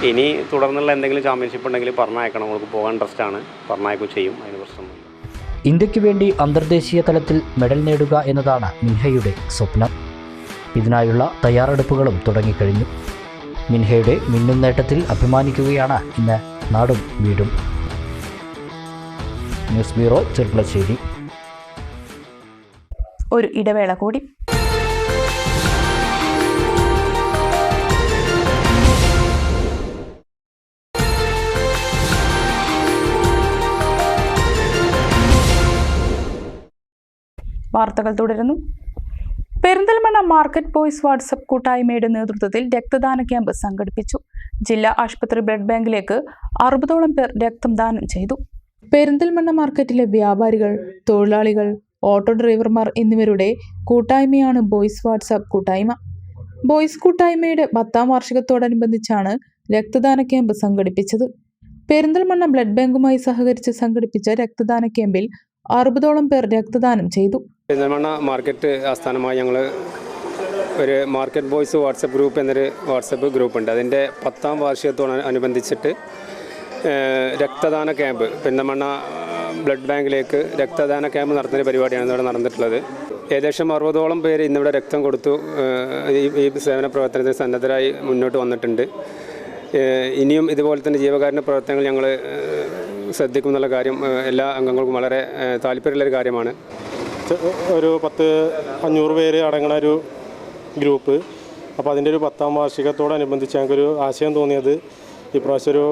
ഇനി തുടർന്നുള്ള എന്തെങ്കിലും ചാമ്പ്യൻഷിപ്പ് ഉണ്ടെങ്കിൽ പറഞ്ഞയക്കണം. നമുക്ക് പോകാൻ ഇൻട്രസ്റ്റാണ്. പറഞ്ഞയക്കുകയും ചെയ്യും. അതിന് പ്രശ്നമൊന്നുമില്ല. ഇന്ത്യക്ക് വേണ്ടി അന്തർദേശീയ തലത്തിൽ മെഡൽ നേടുക എന്നതാണ് മിൻഹയുടെ സ്വപ്നം. ഇതിനായുള്ള തയ്യാറെടുപ്പുകളും തുടങ്ങിക്കഴിഞ്ഞു. മിൻഹയുടെ മിന്നും നേട്ടത്തിൽ അഭിമാനിക്കുകയാണ് ഇന്ന് നാടും വീടും. News bureau, Cherpulassery. ഒരു ഇടവേള കൂടി. വാർത്തകൾ തുടരുന്നു. പെരിന്തൽമണ്ണ മാർക്കറ്റ് ബോയ്സ് വാട്സപ്പ് കൂട്ടായ്മയുടെ നേതൃത്വത്തിൽ രക്തദാന ക്യാമ്പ് സംഘടിപ്പിച്ചു. ജില്ലാ ആശുപത്രി ബ്ലഡ് ബാങ്കിലേക്ക് 60ഓളം പേർ രക്തം ദാനം ചെയ്തു. പെരിന്തൽമണ്ണ മാർക്കറ്റിലെ വ്യാപാരികൾ, തൊഴിലാളികൾ, ഓട്ടോ ഡ്രൈവർമാർ എന്നിവരുടെ കൂട്ടായ്മയാണ് ബോയ്സ് വാട്സപ്പ് കൂട്ടായ്മ. ബോയ്സ് കൂട്ടായ്മയുടെ 10ാം വാർഷികത്തോടനുബന്ധിച്ചാണ് രക്തദാന ക്യാമ്പ് സംഘടിപ്പിച്ചത്. പെരിന്തൽമണ്ണ ബ്ലഡ് ബാങ്കുമായി സഹകരിച്ച് സംഘടിപ്പിച്ച രക്തദാന ക്യാമ്പിൽ 60ഓളം പേർ രക്തദാനം ചെയ്തു. പെരിന്തൽമണ്ണ മാർക്കറ്റ് ആസ്ഥാനമായി ഞങ്ങൾ ഒരു മാർക്കറ്റ് ബോയ്സ് വാട്സപ്പ് ഗ്രൂപ്പ് എന്നൊരു വാട്സപ്പ് ഗ്രൂപ്പുണ്ട്. അതിൻ്റെ 10ാം വാർഷികത്തോടനുബന്ധിച്ചിട്ട് രക്തദാന ക്യാമ്പ് പെരിന്തൽമണ്ണ ബ്ലഡ് ബാങ്കിലേക്ക് രക്തദാന ക്യാമ്പ് നടത്തുന്ന പരിപാടിയാണ് ഇവിടെ നടന്നിട്ടുള്ളത്. ഏകദേശം 60ഓളം പേര് ഇന്നിവിടെ രക്തം കൊടുത്തു ഈ സേവന പ്രവർത്തനത്തിന് സന്നദ്ധരായി മുന്നോട്ട് വന്നിട്ടുണ്ട്. ഇനിയും ഇതുപോലെ തന്നെ ജീവകാരുണ്യ പ്രവർത്തനങ്ങൾ ഞങ്ങൾ ശ്രദ്ധിക്കും എന്നുള്ള കാര്യം എല്ലാ അംഗങ്ങൾക്കും വളരെ താല്പര്യമുള്ളൊരു കാര്യമാണ്. ഒരു 500 പേര് അടങ്ങുന്ന ഒരു ഗ്രൂപ്പ്. അപ്പോൾ അതിൻ്റെ ഒരു 10ാം വാർഷികത്തോടനുബന്ധിച്ച് ഞങ്ങൾക്കൊരു ആശയം തോന്നിയത് ഇപ്രാവശ്യം ഒരു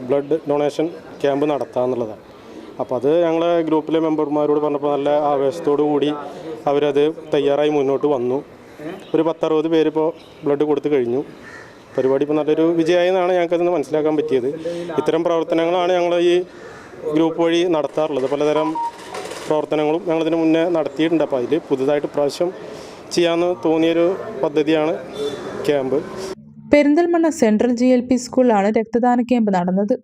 ബ്ലഡ് ഡൊണേഷൻ ക്യാമ്പ് നടത്താമെന്നുള്ളതാണ്. അപ്പോൾ അത് ഞങ്ങളെ ഗ്രൂപ്പിലെ മെമ്പർമാരോട് പറഞ്ഞപ്പോൾ നല്ല ആവേശത്തോടു കൂടി അവരത് തയ്യാറായി മുന്നോട്ട് വന്നു. ഒരു 10-60 പേരിപ്പോൾ ബ്ലഡ് കൊടുത്തു കഴിഞ്ഞു. പരിപാടി ഇപ്പോൾ നല്ലൊരു വിജയമായി എന്നാണ് ഞങ്ങൾക്കതിന് മനസ്സിലാക്കാൻ പറ്റിയത്. ഇത്തരം പ്രവർത്തനങ്ങളാണ് ഞങ്ങൾ ഈ ഗ്രൂപ്പ് വഴി നടത്താറുള്ളത്. പലതരം പ്രവർത്തനങ്ങളും ഞങ്ങളിതിന് മുന്നേ നടത്തിയിട്ടുണ്ട്. അപ്പോൾ അതിൽ പുതുതായിട്ട് പ്രാവശ്യം ചെയ്യാമെന്ന് തോന്നിയൊരു പദ്ധതിയാണ് ക്യാമ്പ്. പെരിന്തൽമണ്ണ സെൻട്രൽ GLP സ്കൂളിലാണ് രക്തദാന ക്യാമ്പ് നടന്നത്.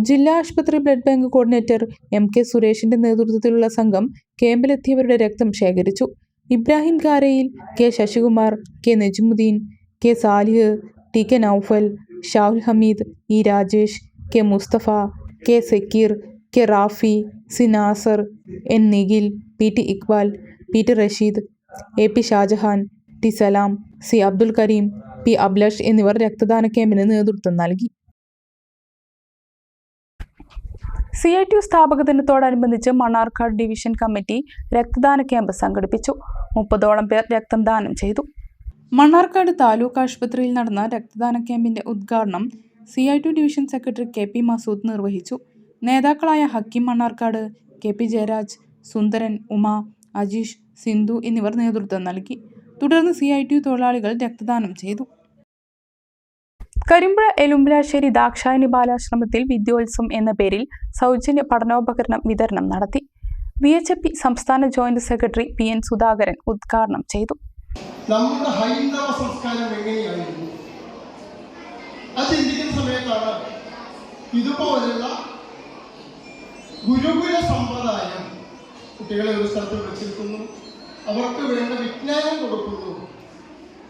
ജില്ലാ ആശുപത്രി ബ്ലഡ് ബാങ്ക് കോർഡിനേറ്റർ MK സുരേഷിന്റെ നേതൃത്വത്തിലുള്ള സംഘം ക്യാമ്പിലെത്തിയവരുടെ രക്തം ശേഖരിച്ചു. Ibrahim Karayil, K Sasikumar, K Najmuddin, K Salih, TK Noufal, Shahul Hameed, E Rajesh, K Musthafa, K Sakkir, K Rafi, C Nasar, N Nikhil, PT Iqbal, PT Rasheed, AP Shajahan, T Salam, C Abdul Kareem, P Ablash എന്നിവർ രക്തദാന ക്യാമ്പിന് നേതൃത്വം നൽകി. CITU സ്ഥാപക ദിനത്തോടനുബന്ധിച്ച് മണ്ണാർക്കാട് ഡിവിഷൻ കമ്മിറ്റി രക്തദാന ക്യാമ്പ് സംഘടിപ്പിച്ചു. 30ഓളം പേർ രക്തം ദാനം ചെയ്തു. മണ്ണാർക്കാട് താലൂക്ക് ആശുപത്രിയിൽ നടന്ന രക്തദാന ക്യാമ്പിന്റെ ഉദ്ഘാടനം CITU division secretary KP Masood നിർവഹിച്ചു. നേതാക്കളായ ഹക്കീം മണ്ണാർക്കാട്, KP ജയരാജ്, സുന്ദരൻ, ഉമ, അജീഷ്, സിന്ധു എന്നിവർ നേതൃത്വം നൽകി. തുടർന്ന് CITU തൊഴിലാളികൾ രക്തദാനം ചെയ്തു. കരിമ്പുഴ എലുമ്പലാശ്ശേരി ദാക്ഷായണി ബാലാശ്രമത്തിൽ വിദ്യോത്സവം എന്ന പേരിൽ സൗജന്യ പഠനോപകരണം വിതരണം നടത്തി. VHP സംസ്ഥാന ജോയിന്റ് സെക്രട്ടറി PN സുധാകരൻ ഉദ്ഘാടനം ചെയ്തു. നമ്മുടെ ഹൈന്ദവ സംസ്കാരം എങ്ങനെയായിരുന്നു അത് ചിന്തിക്കുന്ന സമയത്താണ് ഇതുപോലുള്ള ഗുരുകുല സമ്പ്രദായം കുട്ടികളെ ഒരു സ്ഥലത്ത് വിളിച്ചിരിക്കുന്നു, അവർക്ക് വേണ്ട വിജ്ഞാനം കൊടുക്കുന്നു.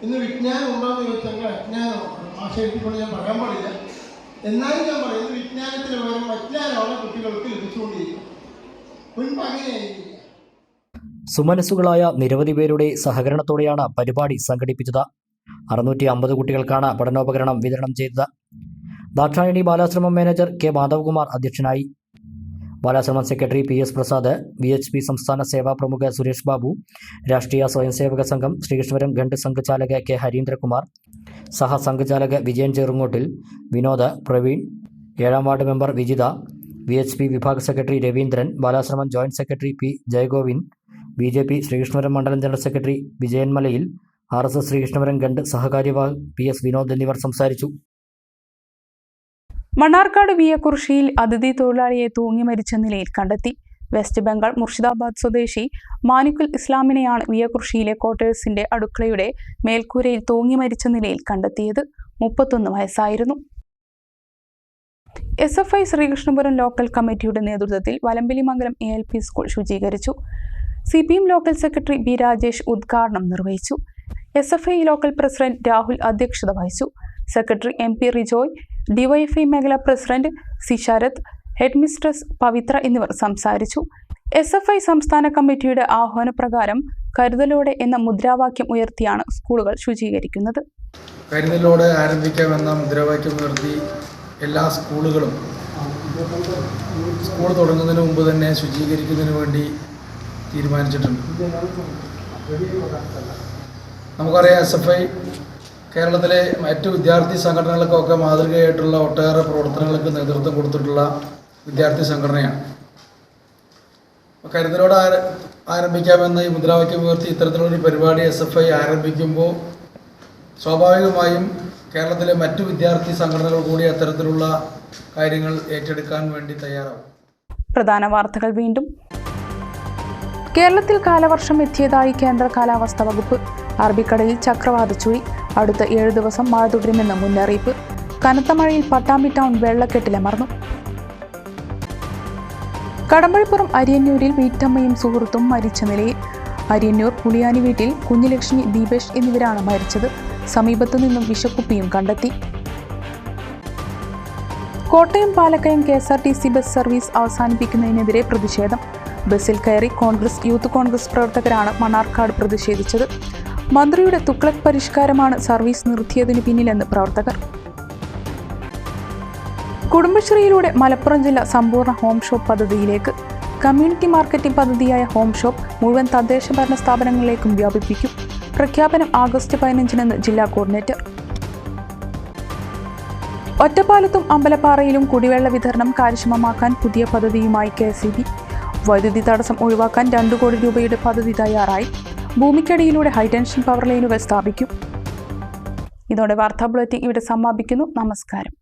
ഇന്ന് വിജ്ഞാനം ഉണ്ടോയെന്ന് ചോദിച്ചാൽ അജ്ഞാനമാണ്. ഭാഷ എഴുതിക്കൊണ്ട് ഞാൻ പറയാൻ പാടില്ല. എന്നാലും ഞാൻ പറയുന്നത് വിജ്ഞാനത്തിന് പകരം അജ്ഞാനമാണ് കുട്ടികൾക്ക് ലഭിച്ചുകൊണ്ടിരിക്കുന്നത്. മുൻപ് അങ്ങനെയായിരിക്കില്ല. സുമനസ്സുകളായ നിരവധി പേരുടെ സഹകരണത്തോടെയാണ് പരിപാടി സംഘടിപ്പിച്ചത്. 650 കുട്ടികൾക്കാണ് പഠനോപകരണം വിതരണം ചെയ്തത്. ദാക്ഷായണി ബാലാശ്രമം മാനേജർ K മാധവകുമാർ അധ്യക്ഷനായി. ബാലാശ്രമം സെക്രട്ടറി PS പ്രസാദ്, VHP സംസ്ഥാന സേവാ പ്രമുഖ സുരേഷ് ബാബു, രാഷ്ട്രീയ സ്വയംസേവക സംഘം ശ്രീകൃഷ്ണപുരം ഖണ്ഡ് സംഘചാലക K ഹരീന്ദ്രകുമാർ, സഹസംഘചാലക വിജയൻ ചെറുങ്ങോട്ടിൽ, വിനോദ്, പ്രവീൺ, 7ാം വാർഡ് മെമ്പർ വിജിത, VHP വിഭാഗ സെക്രട്ടറി രവീന്ദ്രൻ, ബാലാശ്രമം joint secretary P Jayagovind, BJP Sreekrishnapuram മണ്ഡലം ജനറൽ സെക്രട്ടറി വിജയൻ മലയിൽ, RSS ശ്രീകൃഷ്ണപുരം ഗണ്ട് സഹകാര്യവാഹ് PS വിനോദ് എന്നിവർ സംസാരിച്ചു. മണ്ണാർക്കാട് വിയക്കുറിശ്ശിയിൽ അതിഥി തൊഴിലാളിയെ തൂങ്ങി മരിച്ച നിലയിൽ കണ്ടെത്തി. വെസ്റ്റ് ബംഗാൾ മുർഷിദാബാദ് സ്വദേശി മാനിക്കുൽ ഇസ്ലാമിനെയാണ് വിയക്കുറിശ്ശിയിലെ ക്വാർട്ടേഴ്സിന്റെ അടുക്കളയുടെ മേൽക്കൂരയിൽ തൂങ്ങി മരിച്ച നിലയിൽ കണ്ടെത്തിയത്. 31 വയസ്സായിരുന്നു. SFI ശ്രീകൃഷ്ണപുരം ലോക്കൽ കമ്മിറ്റിയുടെ നേതൃത്വത്തിൽ വലമ്പിലിമംഗലം ALP സ്കൂൾ ശുചീകരിച്ചു. CPM local secretary B Rajesh ഉദ്ഘാടനം നിർവഹിച്ചു. SFI ലോക്കൽ പ്രസിഡന്റ് രാഹുൽ അധ്യക്ഷത വഹിച്ചു. സെക്രട്ടറി MP റിജോയ്, DYFI മേഖലാ president C Sarath, head mistress Pavithra എന്നിവർ സംസാരിച്ചു. SFI സംസ്ഥാന കമ്മിറ്റിയുടെ ആഹ്വാനപ്രകാരം കരുതലോടെ എന്ന മുദ്രാവാക്യം ഉയർത്തിയാണ് സ്കൂളുകൾ ശുചീകരിക്കുന്നത്. കരുതലോടെ ആരംഭിക്കാമെന്ന മുദ്രാവാക്യം ഉയർത്തി എല്ലാ സ്കൂളുകളും സ്കൂൾ തുടങ്ങുന്നതിന് മുമ്പ് തന്നെ ശുചീകരിക്കുന്നതിന് വേണ്ടി തീരുമാനിച്ചിട്ടുണ്ട്. നമുക്കറിയാം, SFI കേരളത്തിലെ മറ്റു വിദ്യാർത്ഥി സംഘടനകൾക്കൊക്കെ മാതൃകയായിട്ടുള്ള ഒട്ടേറെ പ്രവർത്തനങ്ങൾക്ക് നേതൃത്വം കൊടുത്തിട്ടുള്ള വിദ്യാർത്ഥി സംഘടനയാണ്. കരുതലോടെ ആരംഭിക്കാമെന്ന ഈ മുദ്രാവാക്യം ഉയർത്തി ഇത്തരത്തിലുള്ളൊരു പരിപാടി SFI ആരംഭിക്കുമ്പോൾ സ്വാഭാവികമായും കേരളത്തിലെ മറ്റു വിദ്യാർത്ഥി സംഘടനകൾ കൂടി അത്തരത്തിലുള്ള കാര്യങ്ങൾ ഏറ്റെടുക്കാൻ വേണ്ടി തയ്യാറാവും. പ്രധാന വാർത്തകൾ വീണ്ടും. കേരളത്തിൽ കാലവർഷം എത്തിയതായി കേന്ദ്ര കാലാവസ്ഥാ വകുപ്പ്. അറബിക്കടലിൽ ചക്രവാത ചുഴി. അടുത്ത 7 ദിവസം മഴ തുടരുമെന്ന് മുന്നറിയിപ്പ്. കനത്ത മഴയിൽ പട്ടാമ്പി ടൗൺ വെള്ളക്കെട്ടിലമർന്നു. കടമ്പഴിപ്പുറം അരിയന്നൂരിൽ വീട്ടമ്മയും സുഹൃത്തും മരിച്ച നിലയിൽ. അരിയന്നൂർ പുളിയാനി വീട്ടിൽ കുഞ്ഞുലക്ഷ്മി, ദീപേഷ് എന്നിവരാണ് മരിച്ചത്. സമീപത്തു നിന്നും വിഷക്കുപ്പിയും കണ്ടെത്തി. Kottayam Palakkayam KSRTC bus service അവസാനിപ്പിക്കുന്നതിനെതിരെ പ്രതിഷേധം. ബസ്സിൽ കയറി യൂത്ത് കോൺഗ്രസ് പ്രവർത്തകരാണ് മണ്ണാർക്കാട് പ്രതിഷേധിച്ചത്. മന്ത്രിയുടെ തുഗ്ലക് പരിഷ്കാരമാണ് സർവീസ് നിർത്തിയതിനു പിന്നിലെന്ന് പ്രവർത്തകർ. കുടുംബശ്രീയിലൂടെ മലപ്പുറം ജില്ല സമ്പൂർണ്ണ ഹോം ഷോപ്പ് പദ്ധതിയിലേക്ക്. കമ്മ്യൂണിറ്റി മാർക്കറ്റിംഗ് പദ്ധതിയായ ഹോം ഷോപ്പ് മുഴുവൻ തദ്ദേശ ഭരണ സ്ഥാപനങ്ങളിലേക്കും വ്യാപിപ്പിക്കും. പ്രഖ്യാപനം ആഗസ്റ്റ് 15 ജില്ലാ കോർഡിനേറ്റർ. ഒറ്റപ്പാലത്തും അമ്പലപ്പാറയിലും കുടിവെള്ള വിതരണം കാര്യക്ഷമമാക്കാൻ പുതിയ പദ്ധതിയുമായി KSEB. വൈദ്യുതി തടസ്സം ഒഴിവാക്കാൻ 2 കോടി രൂപയുടെ പദ്ധതി തയ്യാറായി. ഭൂമിക്കടിയിലൂടെ ഹൈടെൻഷൻ പവർ ലൈനുകൾ സ്ഥാപിക്കും. ഇതോടെ വാർത്താ ബുള്ളറ്റിൻ ഇവിടെ സമാപിക്കുന്നു. നമസ്കാരം.